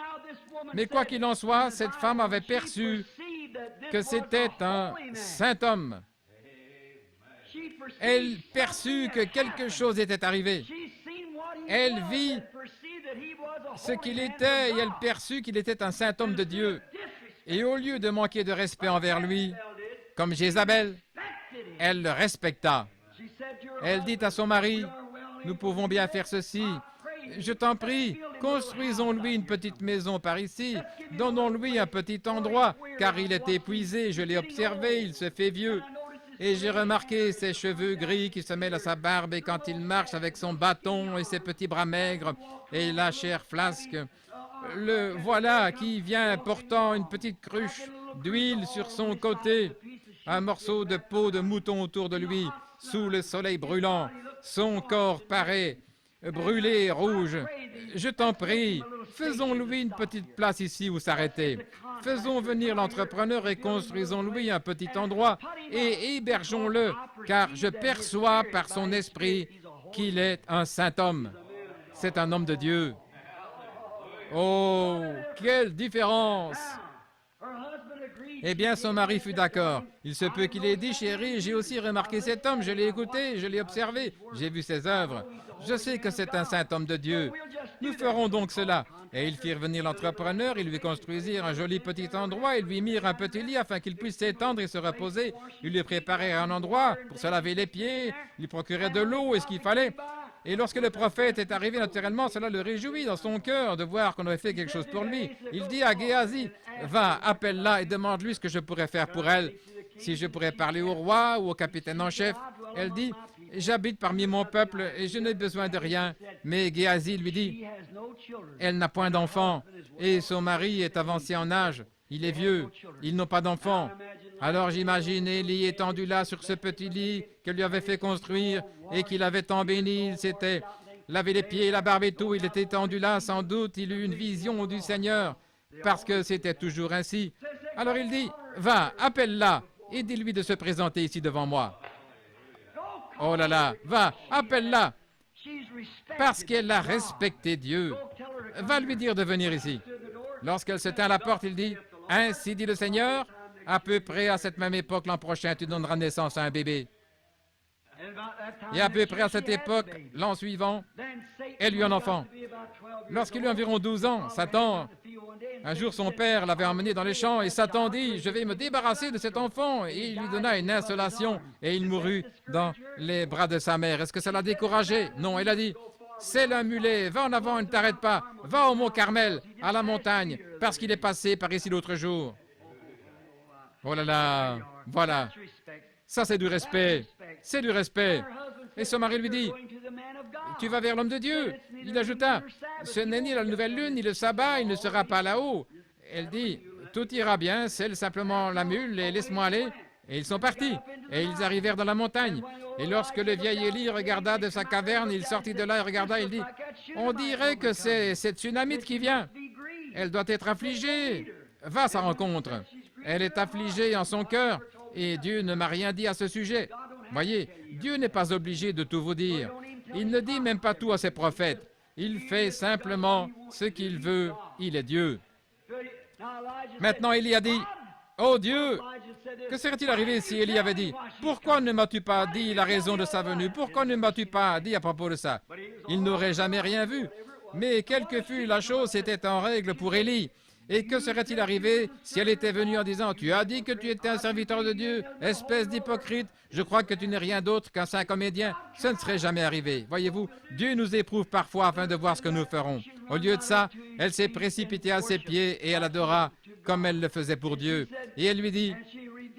Mais quoi qu'il en soit, cette femme avait perçu que c'était un saint homme. Elle perçut que quelque chose était arrivé. Elle vit ce qu'il était et elle perçut qu'il était un saint homme de Dieu. Et au lieu de manquer de respect envers lui, comme Jézabel, elle le respecta. Elle dit à son mari, « Nous pouvons bien faire ceci. Je t'en prie, construisons-lui une petite maison par ici. Donnons-lui un petit endroit, car il est épuisé. Je l'ai observé, il se fait vieux. Et j'ai remarqué ses cheveux gris qui se mêlent à sa barbe et quand il marche avec son bâton et ses petits bras maigres et la chair flasque. Le voilà qui vient portant une petite cruche d'huile sur son côté, un morceau de peau de mouton autour de lui, sous le soleil brûlant. Son corps paraît brûlé rouge. Je t'en prie, faisons-lui une petite place ici où s'arrêter. Faisons venir l'entrepreneur et construisons-lui un petit endroit et hébergeons-le, car je perçois par son esprit qu'il est un saint homme. C'est un homme de Dieu. Oh, quelle différence! Eh bien, son mari fut d'accord. Il se peut qu'il ait dit, « Chérie, j'ai aussi remarqué cet homme, je l'ai écouté, je l'ai observé, j'ai vu ses œuvres. Je sais que c'est un saint homme de Dieu. Nous ferons donc cela. » Et ils firent venir l'entrepreneur, ils lui construisirent un joli petit endroit, ils lui mirent un petit lit afin qu'il puisse s'étendre et se reposer. Ils lui préparèrent un endroit pour se laver les pieds, ils lui procurèrent de l'eau et ce qu'il fallait. Et lorsque le prophète est arrivé, naturellement, cela le réjouit dans son cœur de voir qu'on avait fait quelque chose pour lui. Il dit à Géasi, « Va, appelle-la et demande-lui ce que je pourrais faire pour elle. » si je pourrais parler au roi ou au capitaine en chef. Elle dit, j'habite parmi mon peuple et je n'ai besoin de rien. Mais Géasi lui dit, elle n'a point d'enfant et son mari est avancé en âge. Il est vieux, ils n'ont pas d'enfant. Alors j'imagine Élie étendu là sur ce petit lit que lui avait fait construire et qu'il avait tant béni. Il s'était lavé les pieds, la barbe et tout. Il était étendu là, sans doute. Il eut une vision du Seigneur parce que c'était toujours ainsi. Alors il dit, va, appelle-la et dis-lui de se présenter ici devant moi. Oh là là, va, appelle-la parce qu'elle a respecté Dieu. Va lui dire de venir ici. Lorsqu'elle se tint à la porte, il dit, ainsi dit le Seigneur, à peu près à cette même époque, l'an prochain, tu donneras naissance à un bébé. Et à peu près à cette époque, l'an suivant, elle eut un enfant. Lorsqu'il eut environ 12 ans, Satan, un jour son père l'avait emmené dans les champs et Satan dit, je vais me débarrasser de cet enfant. Et il lui donna une insolation et il mourut dans les bras de sa mère. Est-ce que ça l'a découragé? Non, elle a dit, c'est le mulet, va en avant, ne t'arrête pas, va au mont Carmel, à la montagne, parce qu'il est passé par ici l'autre jour. Oh là là, voilà. Ça, c'est du respect. C'est du respect. Et son mari lui dit, tu vas vers l'homme de Dieu. Il ajouta, ce n'est ni la nouvelle lune, ni le sabbat, il ne sera pas là-haut. Elle dit, tout ira bien, scelle simplement la mule et laisse-moi aller. Et ils sont partis. Et ils arrivèrent dans la montagne. Et lorsque le vieil Élie regarda de sa caverne, il sortit de là et regarda, il dit, on dirait que c'est cette Tsunamite qui vient. Elle doit être affligée. Va à sa rencontre. Elle est affligée en son cœur et Dieu ne m'a rien dit à ce sujet. Voyez, Dieu n'est pas obligé de tout vous dire. Il ne dit même pas tout à ses prophètes. Il fait simplement ce qu'il veut. Il est Dieu. Maintenant, Élie a dit, « Oh Dieu, que serait-il arrivé si Élie avait dit, « Pourquoi ne m'as-tu pas dit la raison de sa venue? Pourquoi ne m'as-tu pas dit à propos de ça? » Il n'aurait jamais rien vu. Mais quelle que fût la chose, c'était en règle pour Élie. Et que serait-il arrivé si elle était venue en disant, « Tu as dit que tu étais un serviteur de Dieu, espèce d'hypocrite, je crois que tu n'es rien d'autre qu'un saint comédien. » Ce ne serait jamais arrivé. Voyez-vous, Dieu nous éprouve parfois afin de voir ce que nous ferons. Au lieu de ça, elle s'est précipitée à ses pieds et elle adora comme elle le faisait pour Dieu. Et elle lui dit,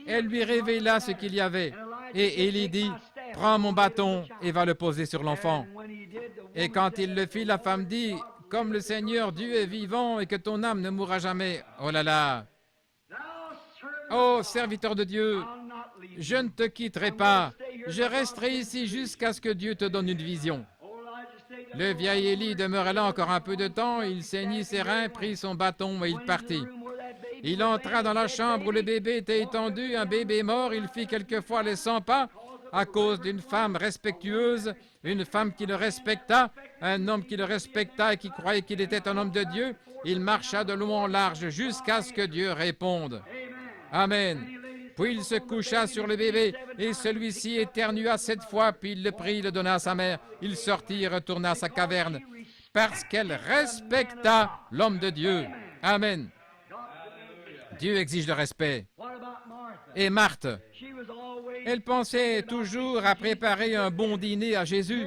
elle lui révéla ce qu'il y avait. Et Élie dit, « Prends mon bâton et va le poser sur l'enfant. » Et quand il le fit, la femme dit, comme le Seigneur Dieu est vivant et que ton âme ne mourra jamais. Oh là là! Oh, serviteur de Dieu, je ne te quitterai pas. Je resterai ici jusqu'à ce que Dieu te donne une vision. Le vieil Élie demeura là encore un peu de temps. Il ceignit ses reins, prit son bâton et il partit. Il entra dans la chambre où le bébé était étendu, un bébé mort. Il fit quelquefois les 100 pas à cause d'une femme respectueuse, une femme qui le respecta, un homme qui le respecta et qui croyait qu'il était un homme de Dieu. Il marcha de long en large jusqu'à ce que Dieu réponde. Amen. Puis il se coucha sur le bébé et celui-ci éternua 7 fois, puis il le prit, le donna à sa mère. Il sortit et retourna à sa caverne parce qu'elle respecta l'homme de Dieu. Amen. Dieu exige le respect. Et Marthe, elle pensait toujours à préparer un bon dîner à Jésus.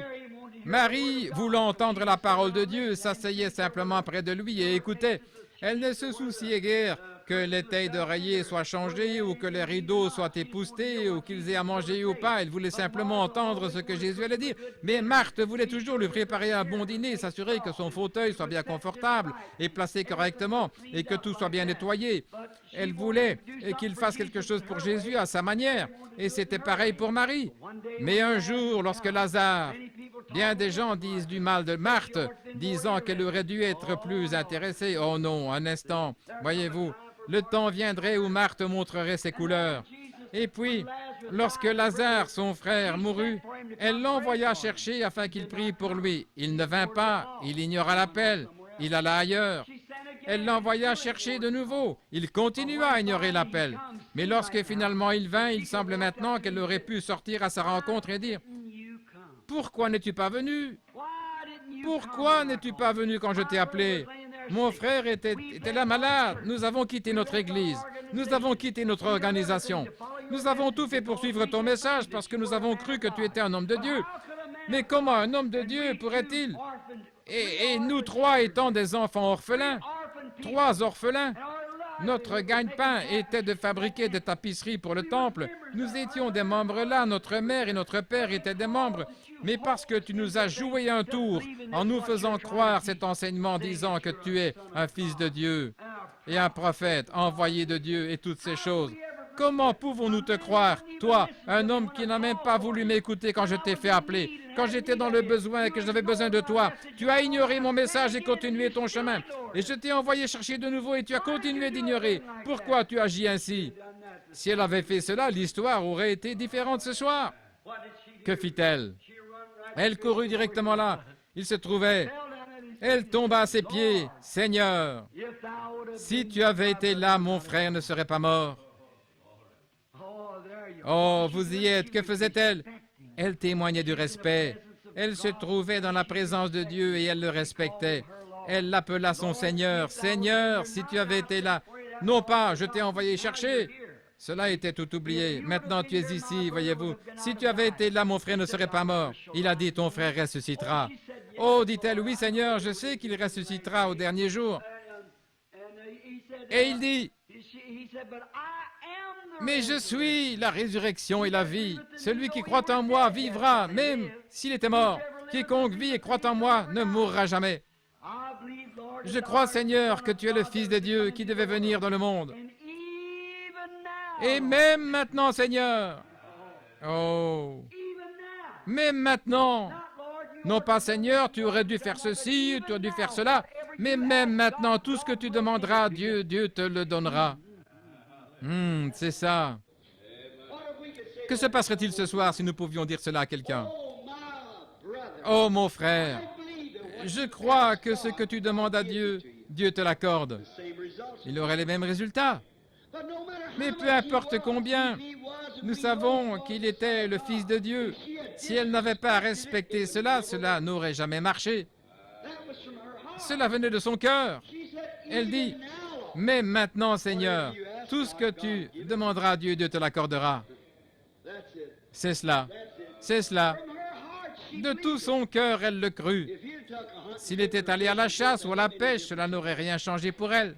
Marie, voulant entendre la parole de Dieu, s'asseyait simplement près de lui et écoutait. Elle ne se souciait guère que les tailles d'oreiller soient changées ou que les rideaux soient époussetés ou qu'ils aient à manger ou pas. Elle voulait simplement entendre ce que Jésus allait dire. Mais Marthe voulait toujours lui préparer un bon dîner, s'assurer que son fauteuil soit bien confortable et placé correctement et que tout soit bien nettoyé. Elle voulait qu'il fasse quelque chose pour Jésus à sa manière. Et c'était pareil pour Marie. Mais un jour, lorsque Lazare, bien des gens disent du mal de Marthe, disant qu'elle aurait dû être plus intéressée. Oh non, un instant, voyez-vous, le temps viendrait où Marthe montrerait ses couleurs. Et puis, lorsque Lazare, son frère, mourut, elle l'envoya chercher afin qu'il prie pour lui. Il ne vint pas, il ignora l'appel, il alla ailleurs. Elle l'envoya chercher de nouveau. Il continua à ignorer l'appel. Mais lorsque finalement il vint, il semble maintenant qu'elle aurait pu sortir à sa rencontre et dire, « Pourquoi n'es-tu pas venu? Pourquoi n'es-tu pas venu quand je t'ai appelé? Mon frère était là malade. Nous avons quitté notre église. Nous avons quitté notre organisation. Nous avons tout fait pour suivre ton message parce que nous avons cru que tu étais un homme de Dieu. Mais comment un homme de Dieu pourrait-il? Et nous 3 étant des enfants orphelins, 3 orphelins, Notre gagne-pain était de fabriquer des tapisseries pour le temple. Nous étions des membres là, notre mère et notre père étaient des membres. Mais parce que tu nous as joué un tour en nous faisant croire cet enseignement disant que tu es un fils de Dieu et un prophète envoyé de Dieu et toutes ces choses, comment pouvons-nous te croire, toi, un homme qui n'a même pas voulu m'écouter quand je t'ai fait appeler, quand j'étais dans le besoin et que j'avais besoin de toi? Tu as ignoré mon message et continué ton chemin. Et je t'ai envoyé chercher de nouveau et tu as continué d'ignorer. Pourquoi tu agis ainsi? Si elle avait fait cela, l'histoire aurait été différente ce soir. Que fit-elle? Elle courut directement là. Il se trouvait. Elle tomba à ses pieds. Seigneur, si tu avais été là, mon frère ne serait pas mort. Oh, vous y êtes. Que faisait-elle? Elle témoignait du respect. Elle se trouvait dans la présence de Dieu et elle le respectait. Elle l'appela son Seigneur. Seigneur, si tu avais été là. Non pas, je t'ai envoyé chercher. Cela était tout oublié. Maintenant, tu es ici, voyez-vous. Si tu avais été là, mon frère ne serait pas mort. Il a dit, ton frère ressuscitera. Oh, dit-elle, oui, Seigneur, je sais qu'il ressuscitera au dernier jour. Et il dit, mais je suis la résurrection et la vie. Celui qui croit en moi vivra, même s'il était mort. Quiconque vit et croit en moi ne mourra jamais. Je crois, Seigneur, que tu es le Fils de Dieu qui devait venir dans le monde. Et même maintenant, Seigneur, oh, même maintenant, non pas, Seigneur, tu aurais dû faire ceci, tu aurais dû faire cela, mais même maintenant, tout ce que tu demanderas à Dieu, Dieu te le donnera. C'est ça. Que se passerait-il ce soir si nous pouvions dire cela à quelqu'un? Oh, mon frère, je crois que ce que tu demandes à Dieu, Dieu te l'accorde. Il aurait les mêmes résultats. Mais peu importe combien, nous savons qu'il était le Fils de Dieu. Si elle n'avait pas respecté cela, cela n'aurait jamais marché. Cela venait de son cœur. Elle dit, mais maintenant, Seigneur, tout ce que tu demanderas à Dieu, Dieu te l'accordera. C'est cela. C'est cela. De tout son cœur, elle le crut. S'il était allé à la chasse ou à la pêche, cela n'aurait rien changé pour elle.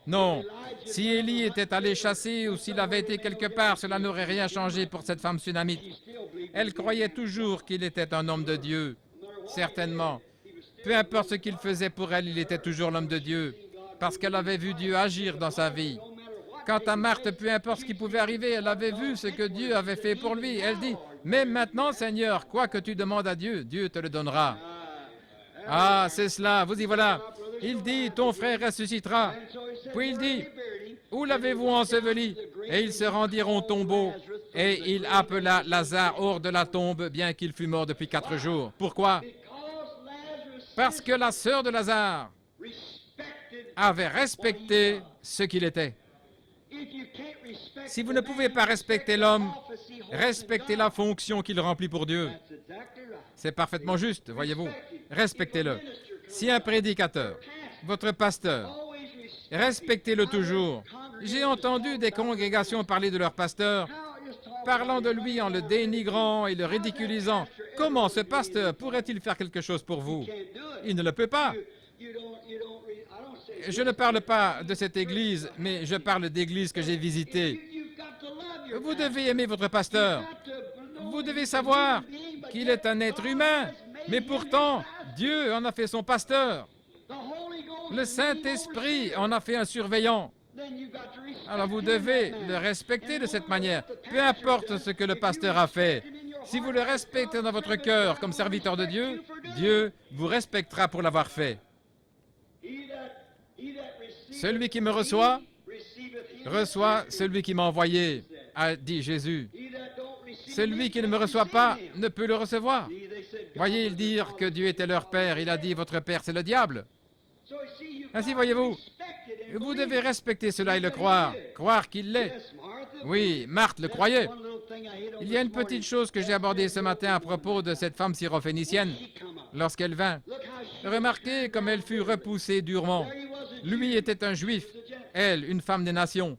Non. Si Élie était allé chasser ou s'il avait été quelque part, cela n'aurait rien changé pour cette femme sunamite. Elle croyait toujours qu'il était un homme de Dieu. Certainement. Peu importe ce qu'il faisait pour elle, il était toujours l'homme de Dieu, parce qu'elle avait vu Dieu agir dans sa vie. Quant à Marthe, peu importe ce qui pouvait arriver, elle avait vu ce que Dieu avait fait pour lui. Elle dit, mais maintenant, Seigneur, quoi que tu demandes à Dieu, Dieu te le donnera. Ah, c'est cela, vous y voilà. Il dit, ton frère ressuscitera. Puis il dit, où l'avez-vous enseveli? Et ils se rendirent au tombeau. Et il appela Lazare hors de la tombe, bien qu'il fût mort depuis 4 jours. Pourquoi? Parce que la sœur de Lazare avait respecté ce qu'il était. Si vous ne pouvez pas respecter l'homme, respectez la fonction qu'il remplit pour Dieu. C'est parfaitement juste, voyez-vous. Respectez-le. Si un prédicateur, votre pasteur, respectez-le toujours. J'ai entendu des congrégations parler de leur pasteur, parlant de lui en le dénigrant et le ridiculisant. Comment ce pasteur pourrait-il faire quelque chose pour vous? Il ne le peut pas. Je ne parle pas de cette église, mais je parle d'églises que j'ai visitées. Vous devez aimer votre pasteur. Vous devez savoir qu'il est un être humain, mais pourtant, Dieu en a fait son pasteur. Le Saint-Esprit en a fait un surveillant. Alors vous devez le respecter de cette manière, peu importe ce que le pasteur a fait. Si vous le respectez dans votre cœur comme serviteur de Dieu, Dieu vous respectera pour l'avoir fait. Celui qui me reçoit, reçoit celui qui m'a envoyé, a dit Jésus. Celui qui ne me reçoit pas ne peut le recevoir. Voyez-ils dire que Dieu était leur père, il a dit votre père c'est le diable. Ainsi voyez-vous, vous devez respecter cela et le croire, croire qu'il l'est. Oui, Marthe le croyait. Il y a une petite chose que j'ai abordée ce matin à propos de cette femme syrophénicienne lorsqu'elle vint. Remarquez comme elle fut repoussée durement. Lui était un juif, elle, une femme des nations.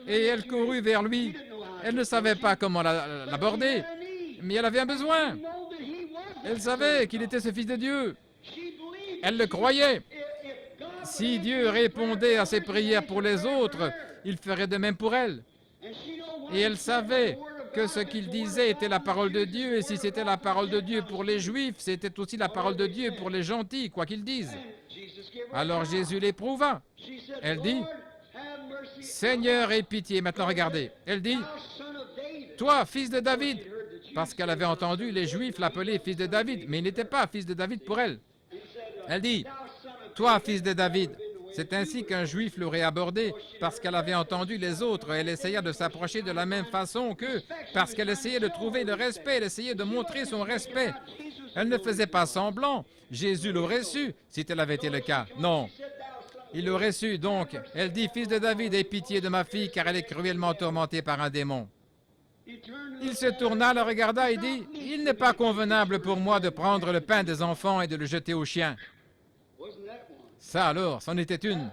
Et elle courut vers lui. Elle ne savait pas comment l'aborder, mais elle avait un besoin. Elle savait qu'il était ce Fils de Dieu. Elle le croyait. Si Dieu répondait à ses prières pour les autres, il ferait de même pour elle. Et elle savait que ce qu'il disait était la parole de Dieu, et si c'était la parole de Dieu pour les Juifs, c'était aussi la parole de Dieu pour les gentils, quoi qu'ils disent. Alors Jésus l'éprouva. Elle dit, « Seigneur, aie pitié. » Maintenant, regardez. Elle dit, « Toi, fils de David. » Parce qu'elle avait entendu les Juifs l'appeler fils de David, mais il n'était pas fils de David pour elle. Elle dit, « Toi, fils de David. » C'est ainsi qu'un Juif l'aurait abordé, parce qu'elle avait entendu les autres. Elle essaya de s'approcher de la même façon qu'eux, parce qu'elle essayait de trouver le respect, elle essayait de montrer son respect. Elle ne faisait pas semblant. Jésus l'aurait su, si tel avait été le cas. Non. Il l'aurait su, donc. Elle dit, « Fils de David, aie pitié de ma fille, car elle est cruellement tourmentée par un démon. » Il se tourna, la regarda et dit, « Il n'est pas convenable pour moi de prendre le pain des enfants et de le jeter aux chiens. » Ça alors, c'en était une.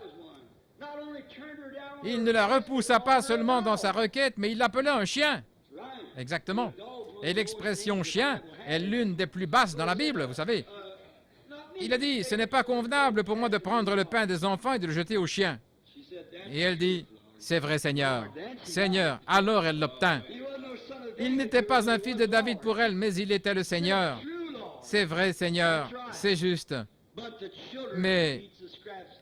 Il ne la repoussa pas seulement dans sa requête, mais il l'appela un chien. Exactement. Et l'expression chien est l'une des plus basses dans la Bible, vous savez. Il a dit, « Ce n'est pas convenable pour moi de prendre le pain des enfants et de le jeter aux chiens. » Et elle dit, « C'est vrai, Seigneur. » Seigneur, alors elle l'obtint. Il n'était pas un fils de David pour elle, mais il était le Seigneur. C'est vrai, Seigneur, c'est juste. Mais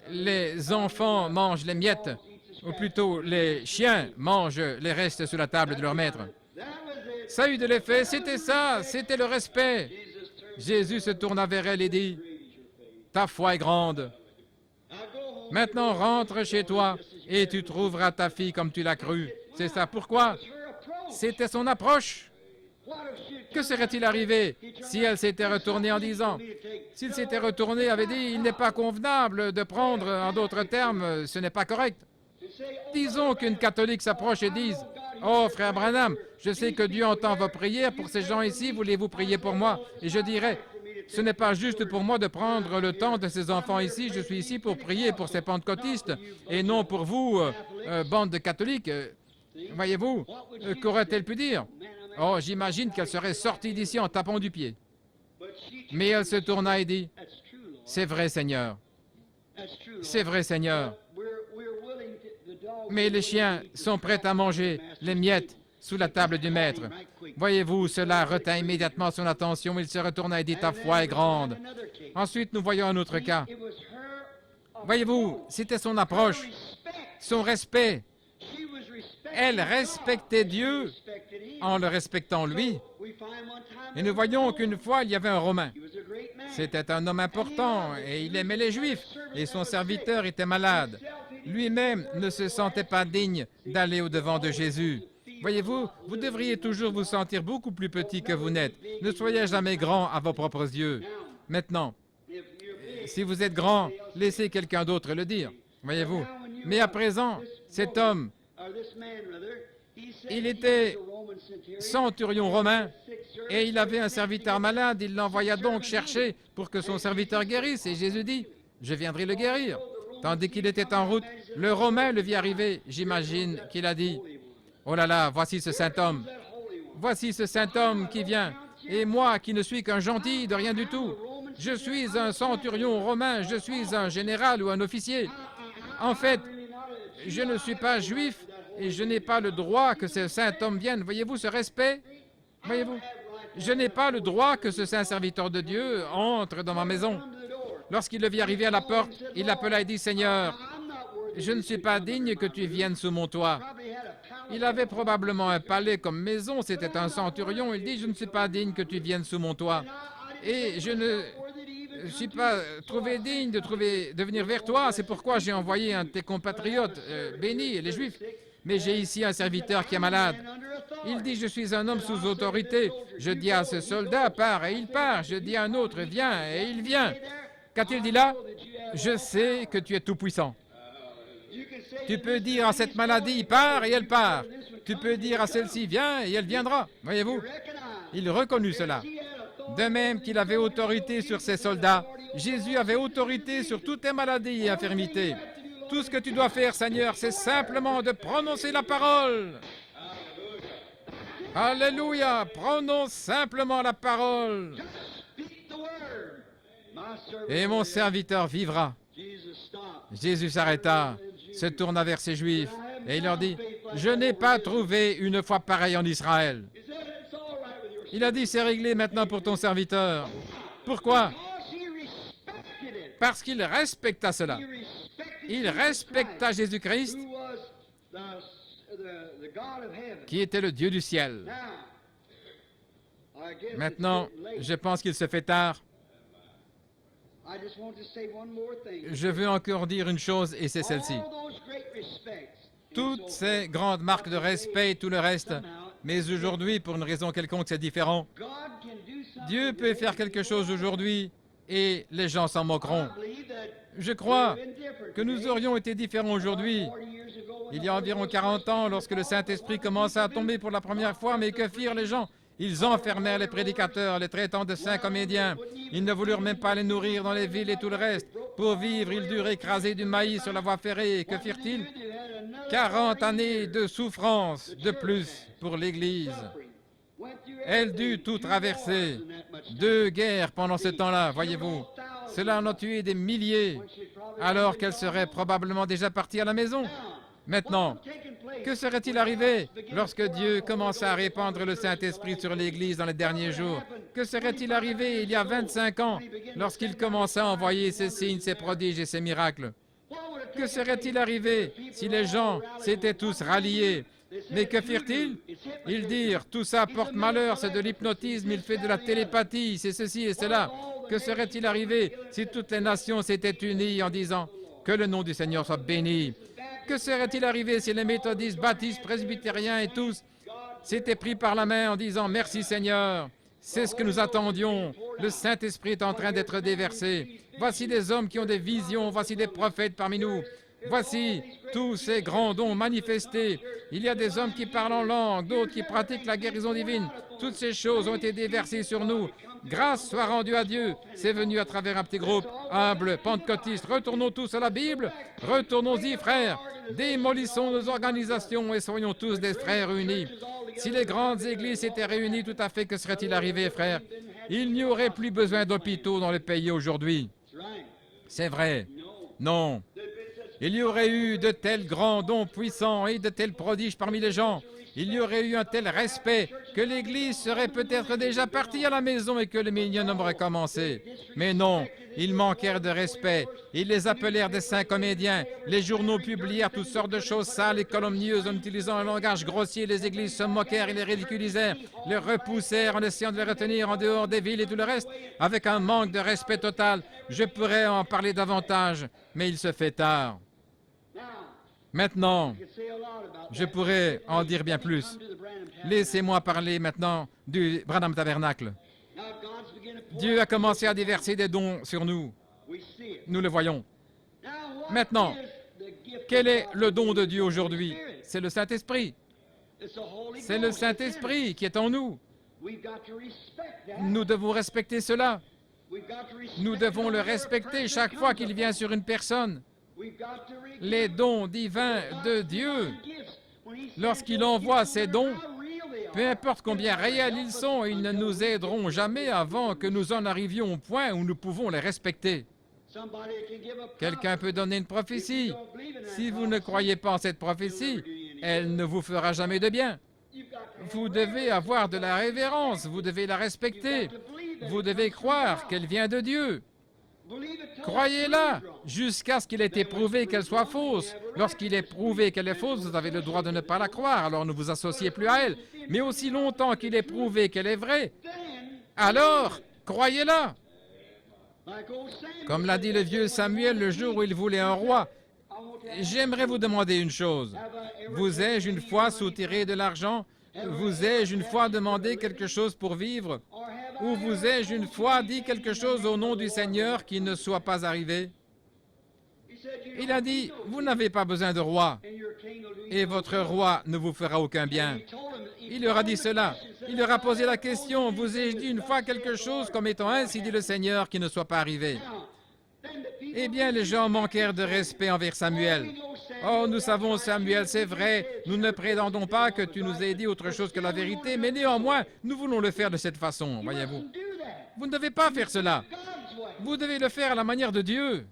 les enfants mangent les miettes, ou plutôt les chiens mangent les restes sous la table de leur maître. Ça a eu de l'effet, c'était ça, c'était le respect. Jésus se tourna vers elle et dit, « Ta foi est grande. Maintenant, rentre chez toi et tu trouveras ta fille comme tu l'as cru. » C'est ça. Pourquoi? C'était son approche. Que serait-il arrivé si elle s'était retournée en disant, s'il s'était retourné, avait dit, « Il n'est pas convenable de prendre, en d'autres termes, ce n'est pas correct. » Disons qu'une catholique s'approche et dise, « Oh, frère Branham, je sais que Dieu entend vos prières pour ces gens ici, voulez-vous prier pour moi? » Et je dirais, « Ce n'est pas juste pour moi de prendre le temps de ces enfants ici, je suis ici pour prier pour ces pentecôtistes, et non pour vous, bande de catholiques. » Voyez-vous, qu'aurait-elle pu dire? Oh, j'imagine qu'elle serait sortie d'ici en tapant du pied. Mais elle se tourna et dit, « C'est vrai, Seigneur. C'est vrai, Seigneur. Mais les chiens sont prêts à manger les miettes sous la table du maître. » Voyez-vous, cela retint immédiatement son attention. Il se retourna et dit, « Ta foi est grande. » Ensuite, nous voyons un autre cas. Voyez-vous, c'était son approche, son respect. Elle respectait Dieu en le respectant lui. Et nous voyons qu'une fois, il y avait un Romain. C'était un homme important et il aimait les Juifs et son serviteur était malade. Lui-même ne se sentait pas digne d'aller au-devant de Jésus. Voyez-vous, vous devriez toujours vous sentir beaucoup plus petit que vous n'êtes. Ne soyez jamais grand à vos propres yeux. Maintenant, si vous êtes grand, laissez quelqu'un d'autre le dire. Voyez-vous. Mais à présent, cet homme, il était centurion romain et il avait un serviteur malade. Il l'envoya donc chercher pour que son serviteur guérisse. Et Jésus dit, « Je viendrai le guérir. » Tandis qu'il était en route, le Romain le vit arriver. J'imagine qu'il a dit, « Oh là là, voici ce saint homme. Voici ce saint homme qui vient. Et moi qui ne suis qu'un gentil de rien du tout. Je suis un centurion romain. Je suis un général ou un officier. En fait, je ne suis pas juif. Et je n'ai pas le droit que ce saint homme vienne. Voyez-vous ce respect? Voyez-vous? Je n'ai pas le droit que ce saint serviteur de Dieu entre dans ma maison. » Lorsqu'il le vit arriver à la porte, il l'appela et dit, « Seigneur, je ne suis pas digne que tu viennes sous mon toit. » Il avait probablement un palais comme maison, c'était un centurion. Il dit, « Je ne suis pas digne que tu viennes sous mon toit. Et je ne suis pas trouvé digne de venir vers toi. C'est pourquoi j'ai envoyé un de tes compatriotes bénis, les Juifs. Mais j'ai ici un serviteur qui est malade. » Il dit, « Je suis un homme sous autorité. Je dis à ce soldat, pars, et il part. Je dis à un autre, viens, et il vient. » Qu'a-t-il dit là? « Je sais que tu es tout-puissant. Tu peux dire à cette maladie, pars, et elle part. Tu peux dire à celle-ci, viens, et elle viendra. » Voyez-vous? Il reconnut cela. De même qu'il avait autorité sur ses soldats, Jésus avait autorité sur toutes tes maladies et infirmités. Tout ce que tu dois faire, Seigneur, c'est simplement de prononcer la parole. Alléluia! Prononce simplement la parole. Et mon serviteur vivra. Jésus s'arrêta, se tourna vers ses Juifs et il leur dit, « Je n'ai pas trouvé une foi pareille en Israël. » Il a dit, « C'est réglé maintenant pour ton serviteur. » Pourquoi? Parce qu'il respecta cela. Il respecta Jésus-Christ, qui était le Dieu du ciel. Maintenant, je pense qu'il se fait tard. Je veux encore dire une chose, et c'est celle-ci. Toutes ces grandes marques de respect et tout le reste, mais aujourd'hui, pour une raison quelconque, c'est différent. Dieu peut faire quelque chose aujourd'hui et les gens s'en moqueront. Je crois que nous aurions été différents aujourd'hui. Il y a environ 40 ans, lorsque le Saint-Esprit commença à tomber pour la première fois, mais que firent les gens? Ils enfermèrent les prédicateurs, les traitant de saints comédiens. Ils ne voulurent même pas les nourrir dans les villes et tout le reste. Pour vivre, ils durent écraser du maïs sur la voie ferrée. Que firent-ils? 40 années de souffrance de plus pour l'Église. Elle dut tout traverser. 2 guerres pendant ce temps-là, voyez-vous. Cela en a tué des milliers, alors qu'elle serait probablement déjà partie à la maison. Maintenant, que serait-il arrivé lorsque Dieu commença à répandre le Saint-Esprit sur l'Église dans les derniers jours? Que serait-il arrivé il y a 25 ans lorsqu'il commença à envoyer ses signes, ses prodiges et ses miracles? Que serait-il arrivé si les gens s'étaient tous ralliés? Mais que firent-ils? Ils dirent, tout ça porte malheur, c'est de l'hypnotisme, il fait de la télépathie, c'est ceci et cela. Que serait-il arrivé si toutes les nations s'étaient unies en disant, que le nom du Seigneur soit béni? Que serait-il arrivé si les méthodistes, baptistes, presbytériens et tous s'étaient pris par la main en disant, merci Seigneur, c'est ce que nous attendions, le Saint-Esprit est en train d'être déversé. Voici des hommes qui ont des visions, voici des prophètes parmi nous. Voici tous ces grands dons manifestés. Il y a des hommes qui parlent en langue, d'autres qui pratiquent la guérison divine. Toutes ces choses ont été déversées sur nous. Grâce soit rendue à Dieu. C'est venu à travers un petit groupe humble, pentecôtiste. Retournons tous à la Bible. Retournons-y, frères. Démolissons nos organisations et soyons tous des frères unis. Si les grandes églises étaient réunies tout à fait, que serait-il arrivé, frères? Il n'y aurait plus besoin d'hôpitaux dans le pays aujourd'hui. C'est vrai. Non. Il y aurait eu de tels grands dons puissants et de tels prodiges parmi les gens. Il y aurait eu un tel respect que l'Église serait peut-être déjà partie à la maison et que le millénium aurait commencé. Mais non, ils manquèrent de respect. Ils les appelèrent des saints comédiens. Les journaux publièrent toutes sortes de choses sales et calomnieuses en utilisant un langage grossier. Les églises se moquèrent et les ridiculisèrent, les repoussèrent en essayant de les retenir en dehors des villes et tout le reste, avec un manque de respect total. Je pourrais en parler davantage, mais il se fait tard. Maintenant, je pourrais en dire bien plus. Laissez-moi parler maintenant du Branham Tabernacle. Dieu a commencé à déverser des dons sur nous. Nous le voyons. Maintenant, quel est le don de Dieu aujourd'hui? C'est le Saint-Esprit. C'est le Saint-Esprit qui est en nous. Nous devons respecter cela. Nous devons le respecter chaque fois qu'il vient sur une personne. Les dons divins de Dieu, lorsqu'il envoie ces dons, peu importe combien réels ils sont, ils ne nous aideront jamais avant que nous en arrivions au point où nous pouvons les respecter. Quelqu'un peut donner une prophétie. Si vous ne croyez pas en cette prophétie, elle ne vous fera jamais de bien. Vous devez avoir de la révérence, vous devez la respecter. Vous devez croire qu'elle vient de Dieu. Croyez-la jusqu'à ce qu'il ait été prouvé qu'elle soit fausse. Lorsqu'il est prouvé qu'elle est fausse, vous avez le droit de ne pas la croire, alors ne vous associez plus à elle. Mais aussi longtemps qu'il est prouvé qu'elle est vraie, alors croyez-la. Comme l'a dit le vieux Samuel le jour où il voulait un roi, j'aimerais vous demander une chose. Vous ai-je une fois soutiré de l'argent? Vous ai-je une fois demandé quelque chose pour vivre? Ou vous ai-je une fois dit quelque chose au nom du Seigneur qui ne soit pas arrivé? Il a dit, vous n'avez pas besoin de roi, et votre roi ne vous fera aucun bien. Il leur a dit cela. Il leur a posé la question, vous ai-je dit une fois quelque chose comme étant ainsi dit le Seigneur qui ne soit pas arrivé? Eh bien, les gens manquèrent de respect envers Samuel. Oh, nous savons, Samuel, c'est vrai, nous ne prétendons pas que tu nous aies dit autre chose que la vérité, mais néanmoins, nous voulons le faire de cette façon, voyez-vous. Vous ne devez pas faire cela. Vous devez le faire à la manière de Dieu.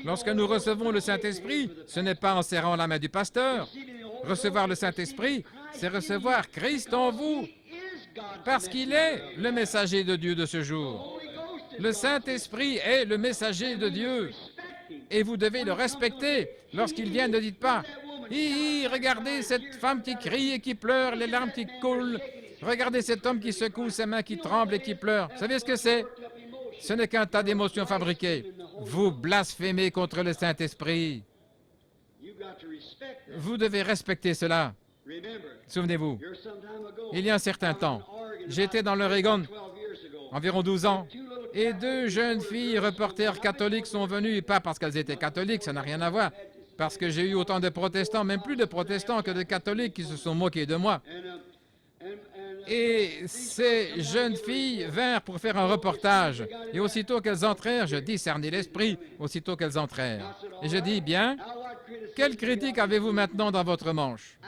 Lorsque nous recevons le Saint-Esprit, ce n'est pas en serrant la main du pasteur. Recevoir le Saint-Esprit, c'est recevoir Christ en vous, parce qu'il est le messager de Dieu de ce jour. Le Saint-Esprit est le messager de Dieu, et vous devez le respecter. Lorsqu'il vient, ne dites pas « Hi, hi, regardez cette femme qui crie et qui pleure, les larmes qui coulent. Regardez cet homme qui secoue ses mains, qui tremble et qui pleure. » Vous savez ce que c'est? Ce n'est qu'un tas d'émotions fabriquées. Vous blasphémez contre le Saint-Esprit. Vous devez respecter cela. Souvenez-vous, il y a un certain temps, j'étais dans l'Oregon, environ 12 ans, et 2 jeunes filles reporters catholiques sont venues, pas parce qu'elles étaient catholiques, ça n'a rien à voir, parce que j'ai eu autant de protestants, même plus de protestants que de catholiques qui se sont moqués de moi. Et ces jeunes filles vinrent pour faire un reportage. Et aussitôt qu'elles entrèrent, je discernais l'esprit, aussitôt qu'elles entrèrent. Et je dis, bien, quelle critique avez-vous maintenant dans votre manche?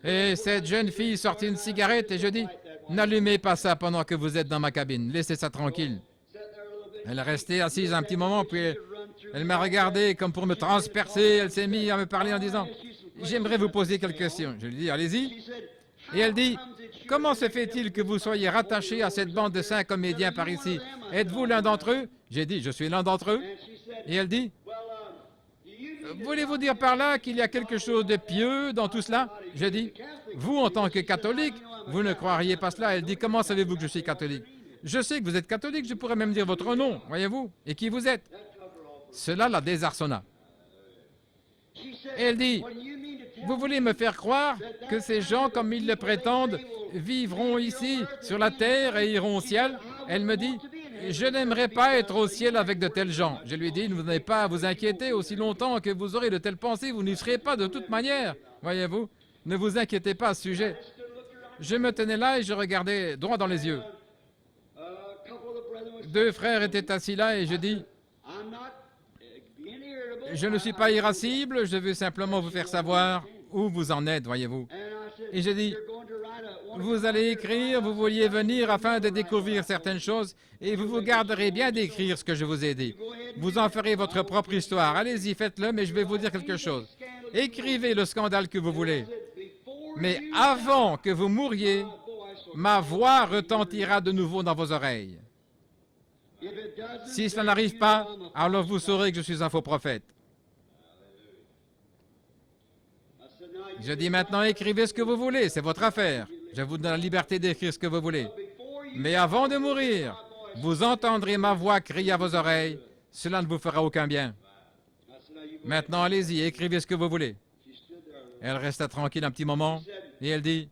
Et cette jeune fille sortit une cigarette et je dis, n'allumez pas ça pendant que vous êtes dans ma cabine, laissez ça tranquille. Elle est restée assise un petit moment, puis elle m'a regardé comme pour me transpercer. Elle s'est mise à me parler en disant, j'aimerais vous poser quelques questions. Je lui dis, allez-y. Et elle dit, comment se fait-il que vous soyez rattaché à cette bande de 5 comédiens par ici? Êtes-vous l'un d'entre eux? J'ai dit, je suis l'un d'entre eux. Et elle dit, voulez-vous dire par là qu'il y a quelque chose de pieux dans tout cela? J'ai dit, vous, en tant que catholique, vous ne croiriez pas cela. Elle dit, comment savez-vous que je suis catholique? Je sais que vous êtes catholique, je pourrais même dire votre nom, voyez-vous, et qui vous êtes. Cela la désarçonna. Et elle dit, vous voulez me faire croire que ces gens, comme ils le prétendent, vivront ici, sur la terre, et iront au ciel? Elle me dit, je n'aimerais pas être au ciel avec de tels gens. Je lui dis, vous n'avez pas à vous inquiéter, aussi longtemps que vous aurez de telles pensées, vous n'y serez pas de toute manière, voyez-vous. Ne vous inquiétez pas à ce sujet. Je me tenais là et je regardais droit dans les yeux. 2 frères étaient assis là et je dis, je ne suis pas irascible, je veux simplement vous faire savoir où vous en êtes, voyez-vous. Et je dis, vous allez écrire, vous vouliez venir afin de découvrir certaines choses et vous vous garderez bien d'écrire ce que je vous ai dit. Vous en ferez votre propre histoire. Allez-y, faites-le, mais je vais vous dire quelque chose. Écrivez le scandale que vous voulez. Mais avant que vous mouriez, ma voix retentira de nouveau dans vos oreilles. Si cela n'arrive pas, alors vous saurez que je suis un faux prophète. Je dis maintenant, écrivez ce que vous voulez, c'est votre affaire. Je vous donne la liberté d'écrire ce que vous voulez. Mais avant de mourir, vous entendrez ma voix crier à vos oreilles. Cela ne vous fera aucun bien. Maintenant, allez-y, écrivez ce que vous voulez. Elle resta tranquille un petit moment et elle dit,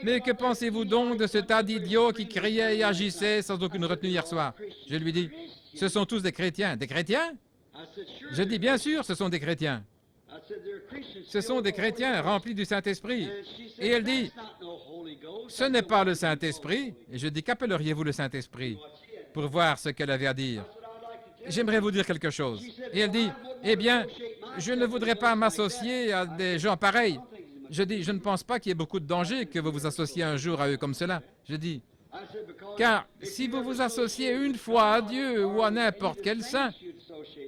mais que pensez-vous donc de ce tas d'idiots qui criaient et agissaient sans aucune retenue hier soir? Je lui dis, ce sont tous des chrétiens. Des chrétiens? Je dis, bien sûr, ce sont des chrétiens. Ce sont des chrétiens remplis du Saint-Esprit. Et elle dit, ce n'est pas le Saint-Esprit. Et je dis, qu'appelleriez-vous le Saint-Esprit? Pour voir ce qu'elle avait à dire. J'aimerais vous dire quelque chose. Et elle dit, eh bien, je ne voudrais pas m'associer à des gens pareils. Je dis, je ne pense pas qu'il y ait beaucoup de danger que vous vous associez un jour à eux comme cela. Je dis, car si vous vous associez une fois à Dieu ou à n'importe quel saint,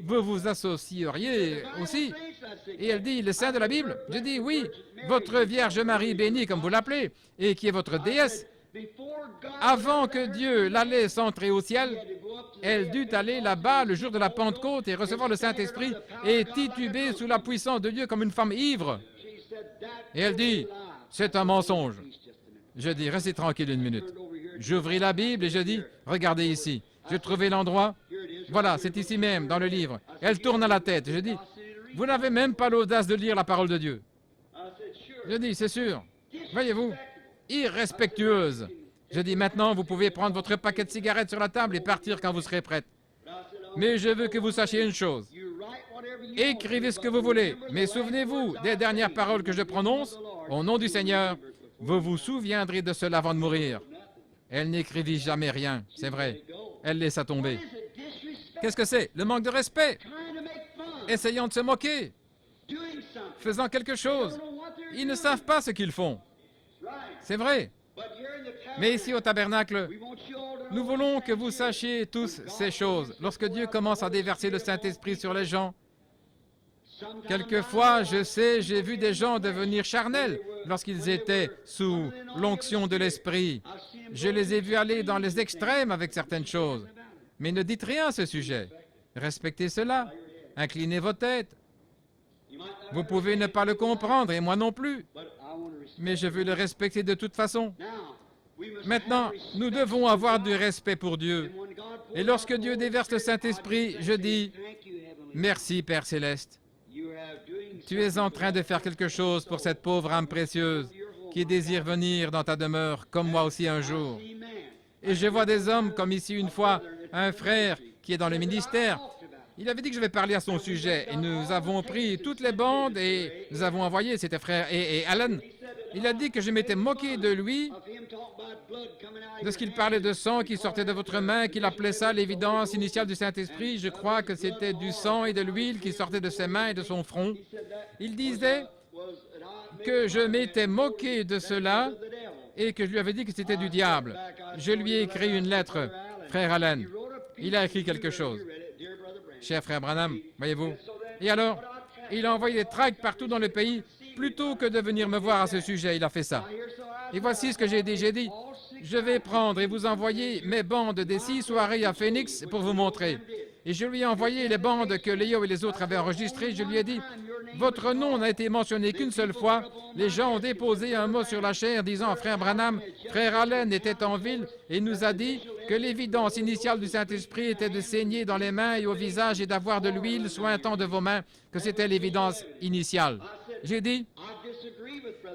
vous vous associeriez aussi. Et elle dit, le saint de la Bible? Je dis, oui, votre Vierge Marie bénie, comme vous l'appelez, et qui est votre déesse. Avant que Dieu la laisse entrer au ciel, elle dut aller là-bas le jour de la Pentecôte et recevoir le Saint-Esprit et tituber sous la puissance de Dieu comme une femme ivre. Et elle dit, c'est un mensonge. Je dis, restez tranquille une minute. J'ouvris la Bible et je dis, regardez ici. J'ai trouvé l'endroit. Voilà, c'est ici même, dans le livre. Elle tourna la tête. Je dis, vous n'avez même pas l'audace de lire la parole de Dieu. Je dis, c'est sûr. Voyez-vous, irrespectueuse. Je dis, maintenant, vous pouvez prendre votre paquet de cigarettes sur la table et partir quand vous serez prête. Mais je veux que vous sachiez une chose. Écrivez ce que vous voulez, mais souvenez-vous des dernières paroles que je prononce. Au nom du Seigneur, vous vous souviendrez de cela avant de mourir. Elle n'écrivit jamais rien, c'est vrai. Elle laissa tomber. Qu'est-ce que c'est? Le manque de respect. Essayant de se moquer. Faisant quelque chose. Ils ne savent pas ce qu'ils font. C'est vrai. Mais ici au tabernacle, Nous voulons que vous sachiez tous ces choses. Lorsque Dieu commence à déverser le Saint-Esprit sur les gens, quelquefois, je sais, j'ai vu des gens devenir charnels lorsqu'ils étaient sous l'onction de l'Esprit. Je les ai vus aller dans les extrêmes avec certaines choses. Mais ne dites rien à ce sujet. Respectez cela. Inclinez vos têtes. Vous pouvez ne pas le comprendre, et moi non plus. Mais je veux le respecter de toute façon. Maintenant, nous devons avoir du respect pour Dieu. Et lorsque Dieu déverse le Saint-Esprit, je dis, « Merci, Père Céleste. Tu es en train de faire quelque chose pour cette pauvre âme précieuse qui désire venir dans ta demeure, comme moi aussi un jour. » Et je vois des hommes, comme ici une fois, un frère qui est dans le ministère. Il avait dit que je vais parler à son sujet. Et nous avons pris toutes les bandes et nous avons envoyé, c'était frère et Alan. Il a dit que je m'étais moqué de lui, de ce qu'il parlait de sang qui sortait de votre main, qu'il appelait ça l'évidence initiale du Saint-Esprit. Je crois que c'était du sang et de l'huile qui sortait de ses mains et de son front. Il disait que je m'étais moqué de cela et que je lui avais dit que c'était du diable. Je lui ai écrit une lettre, frère Allen. Il a écrit quelque chose. Cher frère Branham, voyez-vous. Et alors, il a envoyé des tracts partout dans le pays. Plutôt que de venir me voir à ce sujet, il a fait ça. Et voici ce que j'ai dit. J'ai dit, je vais prendre et vous envoyer mes bandes des 6 soirées à Phoenix pour vous montrer. Et je lui ai envoyé les bandes que Léo et les autres avaient enregistrées. Je lui ai dit, votre nom n'a été mentionné qu'une seule fois. Les gens ont déposé un mot sur la chair disant, frère Branham, frère Allen était en ville et nous a dit que l'évidence initiale du Saint-Esprit était de saigner dans les mains et au visage et d'avoir de l'huile sointant de vos mains, que c'était l'évidence initiale. J'ai dit,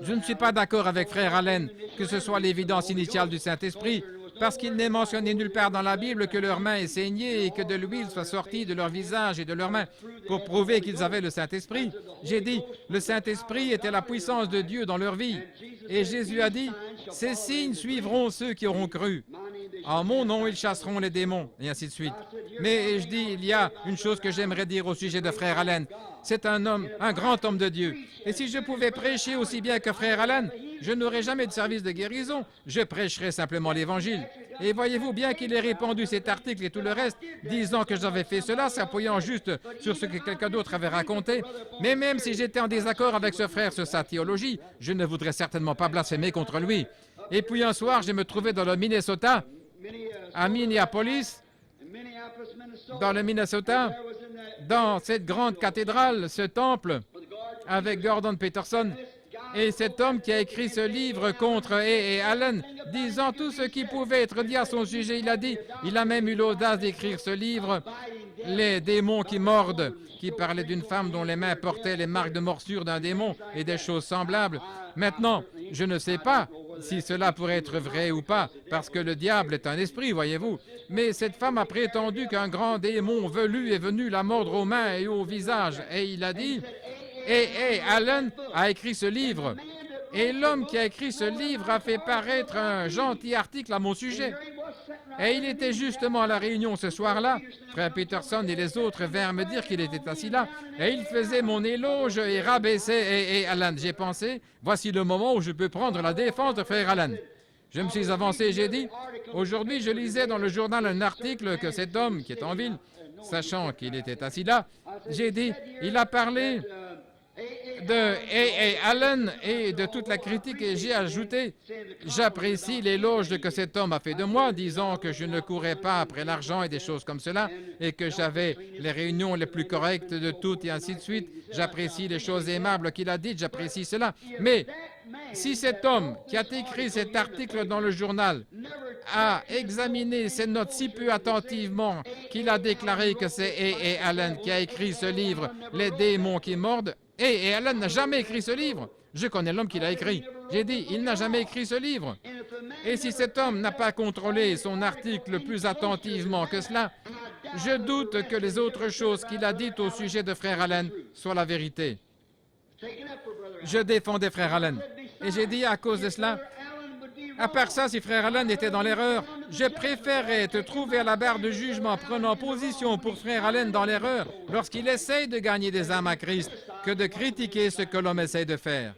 je ne suis pas d'accord avec frère Allen que ce soit l'évidence initiale du Saint-Esprit, parce qu'il n'est mentionné nulle part dans la Bible que leurs mains aient saigné et que de l'huile soit sortie de leur visage et de leurs mains pour prouver qu'ils avaient le Saint-Esprit. J'ai dit, le Saint-Esprit était la puissance de Dieu dans leur vie. Et Jésus a dit, ces signes suivront ceux qui auront cru. En mon nom, ils chasseront les démons, et ainsi de suite. Mais je dis, il y a une chose que j'aimerais dire au sujet de frère Allen. C'est un homme, un grand homme de Dieu. Et si je pouvais prêcher aussi bien que frère Allen, je n'aurais jamais de service de guérison. Je prêcherais simplement l'Évangile. Et voyez-vous, bien qu'il ait répandu cet article et tout le reste, disant que j'avais fait cela, s'appuyant juste sur ce que quelqu'un d'autre avait raconté, mais même si j'étais en désaccord avec ce frère sur sa théologie, je ne voudrais certainement pas blasphémer contre lui. Et puis un soir, je me trouvais dans le Minnesota, à Minneapolis, dans le Minnesota, dans cette grande cathédrale, ce temple, avec Gordon Peterson, et cet homme qui a écrit ce livre contre Allen, disant tout ce qui pouvait être dit à son sujet, il a dit, il a même eu l'audace d'écrire ce livre, Les démons qui mordent, qui parlait d'une femme dont les mains portaient les marques de morsure d'un démon et des choses semblables. Maintenant, je ne sais pas si cela pourrait être vrai ou pas, parce que le diable est un esprit, voyez-vous. Mais cette femme a prétendu qu'un grand démon velu est venu la mordre aux mains et au visage. Et il a dit, Allen a écrit ce livre. Et l'homme qui a écrit ce livre a fait paraître un gentil article à mon sujet. Et il était justement à la réunion ce soir-là. Frère Peterson et les autres vinrent me dire qu'il était assis là. Et il faisait mon éloge et rabaissait Allen. J'ai pensé, voici le moment où je peux prendre la défense de frère Allen. Je me suis avancé et j'ai dit, aujourd'hui je lisais dans le journal un article que cet homme qui est en ville, sachant qu'il était assis là, j'ai dit, il a parlé de Allen et de toute la critique, et j'ai ajouté, j'apprécie l'éloge que cet homme a fait de moi, disant que je ne courais pas après l'argent et des choses comme cela, et que j'avais les réunions les plus correctes de toutes, et ainsi de suite. J'apprécie les choses aimables qu'il a dites, j'apprécie cela. Mais si cet homme qui a écrit cet article dans le journal a examiné ces notes si peu attentivement qu'il a déclaré que c'est Allen qui a écrit ce livre, Les démons qui mordent, et Allen n'a jamais écrit ce livre. Je connais l'homme qui l'a écrit. J'ai dit, il n'a jamais écrit ce livre. Et si cet homme n'a pas contrôlé son article plus attentivement que cela, je doute que les autres choses qu'il a dites au sujet de frère Allen soient la vérité. Je défendais frère Allen. Et j'ai dit à cause de cela, à part ça, si frère Allen était dans l'erreur, je préférerais te trouver à la barre de jugement prenant position pour frère Allen dans l'erreur lorsqu'il essaye de gagner des âmes à Christ que de critiquer ce que l'homme essaye de faire.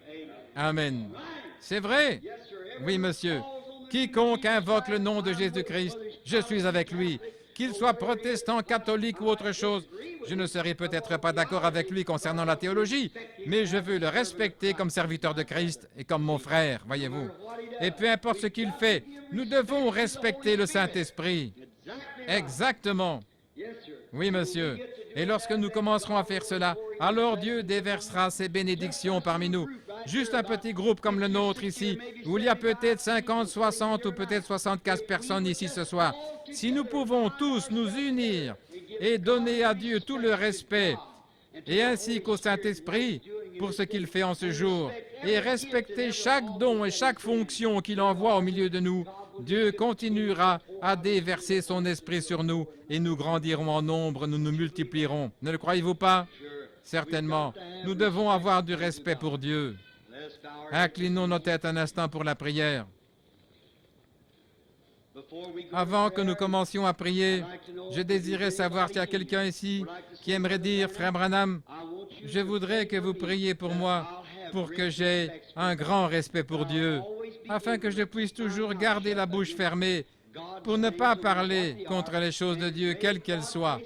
Amen. C'est vrai? Oui, monsieur. Quiconque invoque le nom de Jésus-Christ je suis avec lui. Qu'il soit protestant, catholique ou autre chose, je ne serai peut-être pas d'accord avec lui concernant la théologie, mais je veux le respecter comme serviteur de Christ et comme mon frère, voyez-vous. Et peu importe ce qu'il fait, nous devons respecter le Saint-Esprit. Exactement. Oui, monsieur. Et lorsque nous commencerons à faire cela, alors Dieu déversera ses bénédictions parmi nous. Juste un petit groupe comme le nôtre ici, où il y a peut-être 50, 60 ou peut-être 75 personnes ici ce soir. Si nous pouvons tous nous unir et donner à Dieu tout le respect, et ainsi qu'au Saint-Esprit pour ce qu'il fait en ce jour, et respecter chaque don et chaque fonction qu'il envoie au milieu de nous, Dieu continuera à déverser son esprit sur nous et nous grandirons en nombre, nous nous multiplierons. Ne le croyez-vous pas? Certainement. Nous devons avoir du respect pour Dieu. Inclinons nos têtes un instant pour la prière. Avant que nous commencions à prier, je désirais savoir s'il y a quelqu'un ici qui aimerait dire, Frère Branham, je voudrais que vous priez pour moi, pour que j'aie un grand respect pour Dieu, afin que je puisse toujours garder la bouche fermée, pour ne pas parler contre les choses de Dieu, quelles qu'elles soient.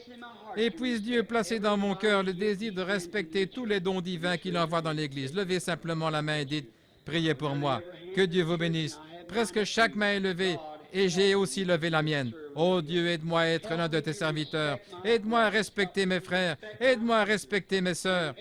Et puisse Dieu placer dans mon cœur le désir de respecter tous les dons divins qu'il envoie dans l'Église. Levez simplement la main et dites, priez pour moi. Que Dieu vous bénisse. Presque chaque main est levée. Et j'ai aussi levé la mienne. Oh Dieu, aide-moi à être l'un de tes serviteurs. Aide-moi à respecter mes frères. Aide-moi à respecter mes sœurs.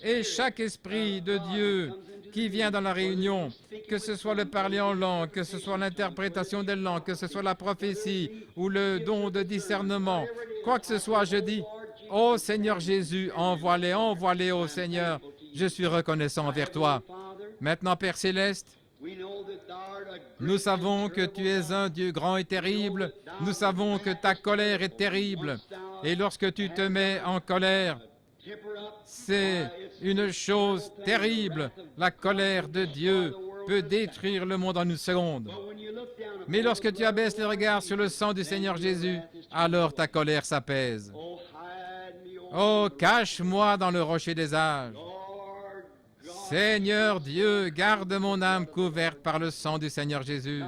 Et chaque esprit de Dieu qui vient dans la réunion, que ce soit le parler en langue, que ce soit l'interprétation des langues, que ce soit la prophétie ou le don de discernement, quoi que ce soit, je dis, ô Seigneur Jésus, envoie-les, envoie-les, ô Seigneur. Je suis reconnaissant envers toi. Maintenant, Père Céleste, nous savons que tu es un Dieu grand et terrible. Nous savons que ta colère est terrible. Et lorsque tu te mets en colère, c'est une chose terrible. La colère de Dieu peut détruire le monde en une seconde. Mais lorsque tu abaisses les regards sur le sang du Seigneur Jésus, alors ta colère s'apaise. Oh, cache-moi dans le rocher des âges. Seigneur Dieu, garde mon âme couverte par le sang du Seigneur Jésus.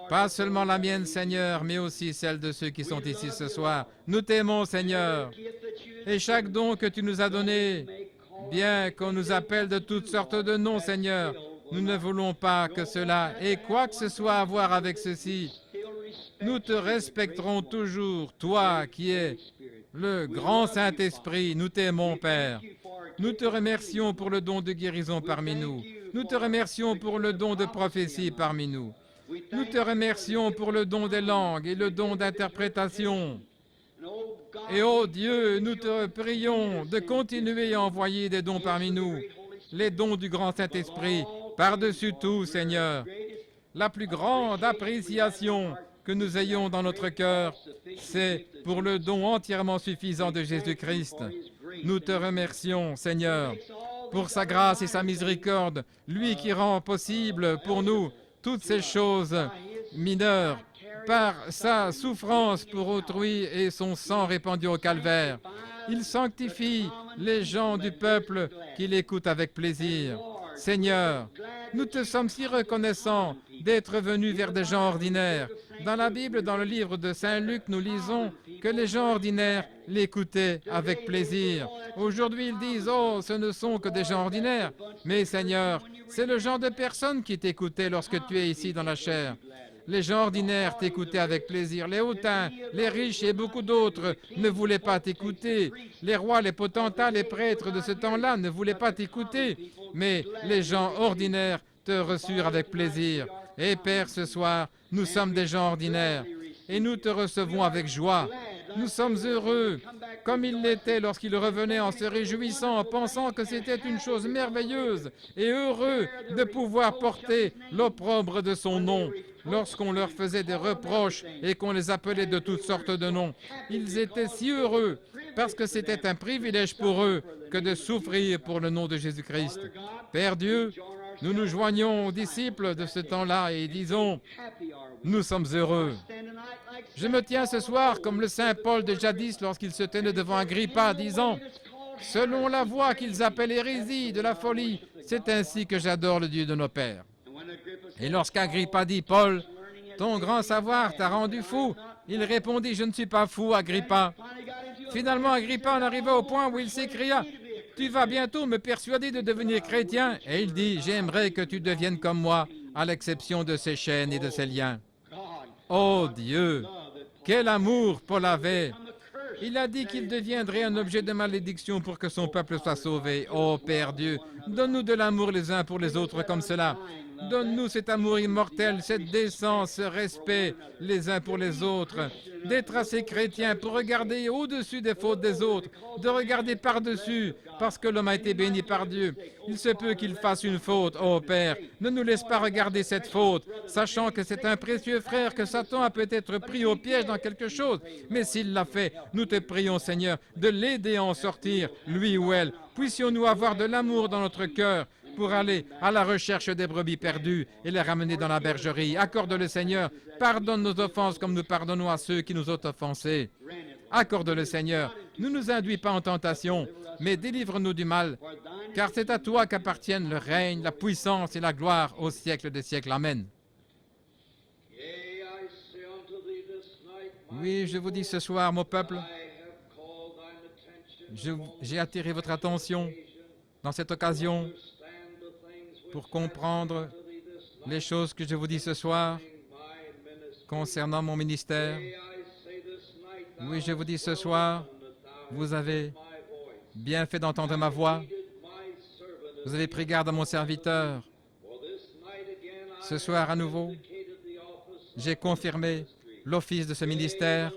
Pas seulement la mienne, Seigneur, mais aussi celle de ceux qui sont ici ce soir. Nous t'aimons, Seigneur. Et chaque don que tu nous as donné, bien qu'on nous appelle de toutes sortes de noms, Seigneur, nous ne voulons pas que cela ait quoi que ce soit à voir avec ceci. Nous te respecterons toujours, toi qui es le grand Saint-Esprit. Nous t'aimons, Père. Nous te remercions pour le don de guérison parmi nous. Nous te remercions pour le don de prophétie parmi nous. Nous te remercions pour le don des langues et le don d'interprétation. Et ô Dieu, nous te prions de continuer à envoyer des dons parmi nous, les dons du grand Saint-Esprit, par-dessus tout, Seigneur. La plus grande appréciation que nous ayons dans notre cœur, c'est pour le don entièrement suffisant de Jésus-Christ. Nous te remercions, Seigneur, pour sa grâce et sa miséricorde, lui qui rend possible pour nous toutes ces choses mineures, par sa souffrance pour autrui et son sang répandu au calvaire. Il sanctifie les gens du peuple qui l'écoutent avec plaisir. Seigneur, nous te sommes si reconnaissants d'être venus vers des gens ordinaires. Dans la Bible, dans le livre de Saint Luc, nous lisons que les gens ordinaires l'écoutaient avec plaisir. Aujourd'hui, ils disent, oh, ce ne sont que des gens ordinaires. Mais Seigneur, c'est le genre de personnes qui t'écoutaient lorsque tu es ici dans la chair. Les gens ordinaires t'écoutaient avec plaisir. Les hautains, les riches et beaucoup d'autres ne voulaient pas t'écouter. Les rois, les potentats, les prêtres de ce temps-là ne voulaient pas t'écouter. Mais les gens ordinaires te reçurent avec plaisir. Et Père, ce soir, nous sommes des gens ordinaires et nous te recevons avec joie. Nous sommes heureux, comme il l'était lorsqu'il revenait en se réjouissant, en pensant que c'était une chose merveilleuse et heureux de pouvoir porter l'opprobre de son nom. Lorsqu'on leur faisait des reproches et qu'on les appelait de toutes sortes de noms, ils étaient si heureux parce que c'était un privilège pour eux que de souffrir pour le nom de Jésus-Christ. Père Dieu, nous nous joignons aux disciples de ce temps-là et disons, nous sommes heureux. Je me tiens ce soir comme le Saint Paul de jadis lorsqu'il se tenait devant Agrippa, disant, selon la voie qu'ils appellent hérésie, de la folie, c'est ainsi que j'adore le Dieu de nos pères. Et lorsqu'Agrippa dit, Paul, Ton grand savoir t'a rendu fou. Il répondit, je ne suis pas fou, Agrippa. Finalement, Agrippa en arriva au point où il s'écria, tu vas bientôt me persuader de devenir chrétien. Et il dit, j'aimerais que tu deviennes comme moi, à l'exception de ces chaînes et de ces liens. Oh Dieu, quel amour Paul avait! Il a dit qu'il deviendrait un objet de malédiction pour que son peuple soit sauvé. Oh Père Dieu, donne-nous de l'amour les uns pour les autres comme cela. Donne-nous cet amour immortel, cette décence, ce respect les uns pour les autres, d'être assez chrétiens pour regarder au-dessus des fautes des autres, de regarder par-dessus, parce que l'homme a été béni par Dieu. Il se peut qu'il fasse une faute, ô Père. Ne nous laisse pas regarder cette faute, sachant que c'est un précieux frère que Satan a peut-être pris au piège dans quelque chose. Mais s'il l'a fait, nous te prions, Seigneur, de l'aider à en sortir, lui ou elle. Puissions-nous avoir de l'amour dans notre cœur, pour aller à la recherche des brebis perdues et les ramener dans la bergerie. Accorde-le, Seigneur. Pardonne nos offenses comme nous pardonnons à ceux qui nous ont offensés. Accorde-le, Seigneur. Ne nous induis pas en tentation, mais délivre-nous du mal, car c'est à toi qu'appartiennent le règne, la puissance et la gloire au siècle des siècles. Amen. Oui, je vous dis ce soir, mon peuple, j'ai attiré votre attention dans cette occasion pour comprendre les choses que je vous dis ce soir concernant mon ministère. Oui, je vous dis ce soir, vous avez bien fait d'entendre ma voix. Vous avez pris garde à mon serviteur. Ce soir, à nouveau, j'ai confirmé l'office de ce ministère.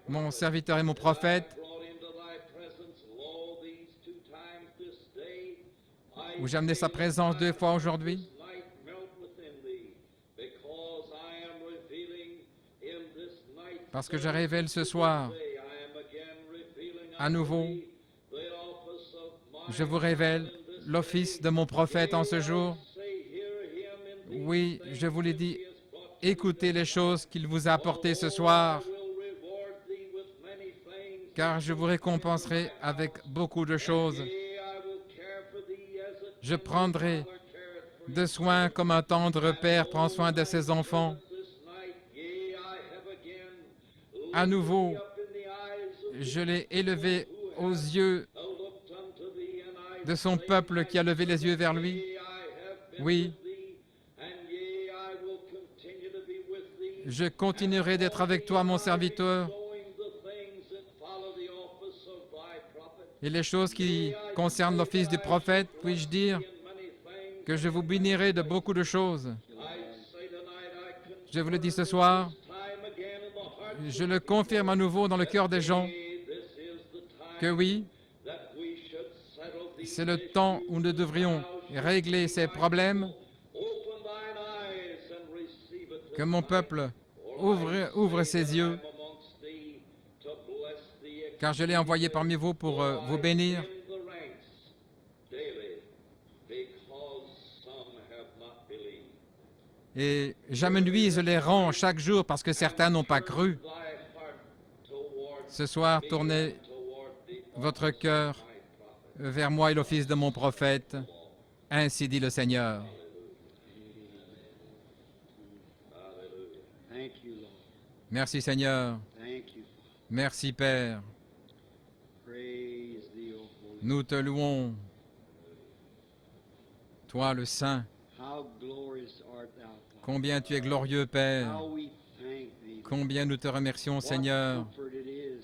Mon serviteur et mon prophète, où j'ai amené sa présence 2 fois aujourd'hui, parce que je révèle ce soir, à nouveau, je vous révèle l'office de mon prophète en ce jour. Oui, je vous l'ai dit, écoutez les choses qu'il vous a apportées ce soir, car je vous récompenserai avec beaucoup de choses. Je prendrai de soin comme un tendre père prend soin de ses enfants. À nouveau, je l'ai élevé aux yeux de son peuple qui a levé les yeux vers lui. Oui, je continuerai d'être avec toi, mon serviteur, et les choses qui concernent l'office du prophète, puis-je dire que je vous bénirai de beaucoup de choses. Je vous le dis ce soir, je le confirme à nouveau dans le cœur des gens, que oui, c'est le temps où nous devrions régler ces problèmes, que mon peuple ouvre ses yeux, car je l'ai envoyé parmi vous pour vous bénir. Et j'amenuise les rangs chaque jour parce que certains n'ont pas cru. Ce soir, tournez votre cœur vers moi et l'office de mon prophète. Ainsi dit le Seigneur. Merci Seigneur. Merci Père. Nous te louons, toi le Saint. Combien tu es glorieux, Père. Combien nous te remercions, Seigneur.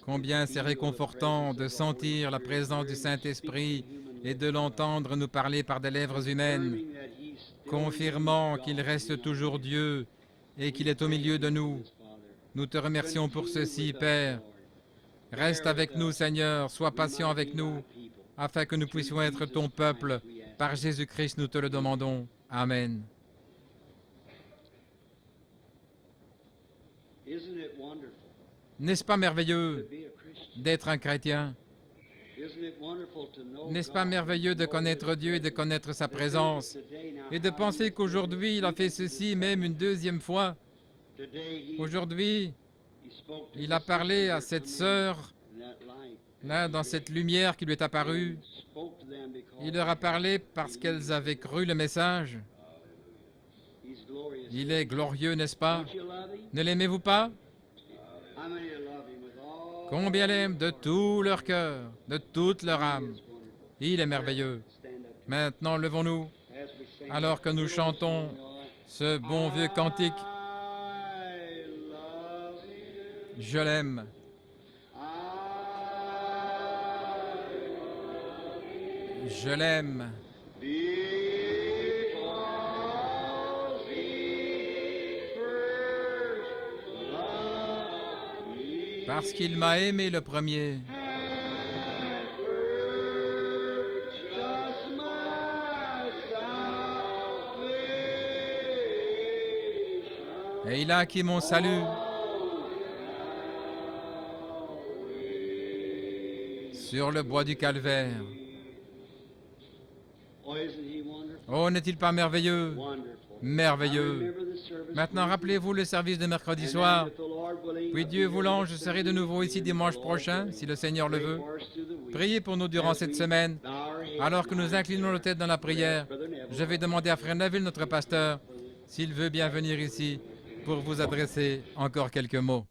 Combien c'est réconfortant de sentir la présence du Saint-Esprit et de l'entendre nous parler par des lèvres humaines, confirmant qu'il reste toujours Dieu et qu'il est au milieu de nous. Nous te remercions pour ceci, Père. Reste avec nous, Seigneur, sois patient avec nous, afin que nous puissions être ton peuple. Par Jésus-Christ, nous te le demandons. Amen. N'est-ce pas merveilleux d'être un chrétien? N'est-ce pas merveilleux de connaître Dieu et de connaître sa présence? Et de penser qu'aujourd'hui, il a fait ceci même une deuxième fois. Aujourd'hui, il a parlé à cette sœur, là, dans cette lumière qui lui est apparue. Il leur a parlé parce qu'elles avaient cru le message. Il est glorieux, n'est-ce pas? Ne l'aimez-vous pas? Combien l'aiment de tout leur cœur, de toute leur âme. Il est merveilleux. Maintenant, levons-nous, alors que nous chantons ce bon vieux cantique. Je l'aime. Je l'aime. Parce qu'il m'a aimé le premier. Et il a acquis mon salut. Sur le bois du calvaire. Oh, n'est-il pas merveilleux? Merveilleux. Maintenant, rappelez-vous le service de mercredi soir. Puis Dieu voulant, je serai de nouveau ici dimanche prochain, si le Seigneur le veut. Priez pour nous durant cette semaine. Alors que nous inclinons nos têtes dans la prière, je vais demander à Frère Neville, notre pasteur, s'il veut bien venir ici pour vous adresser encore quelques mots.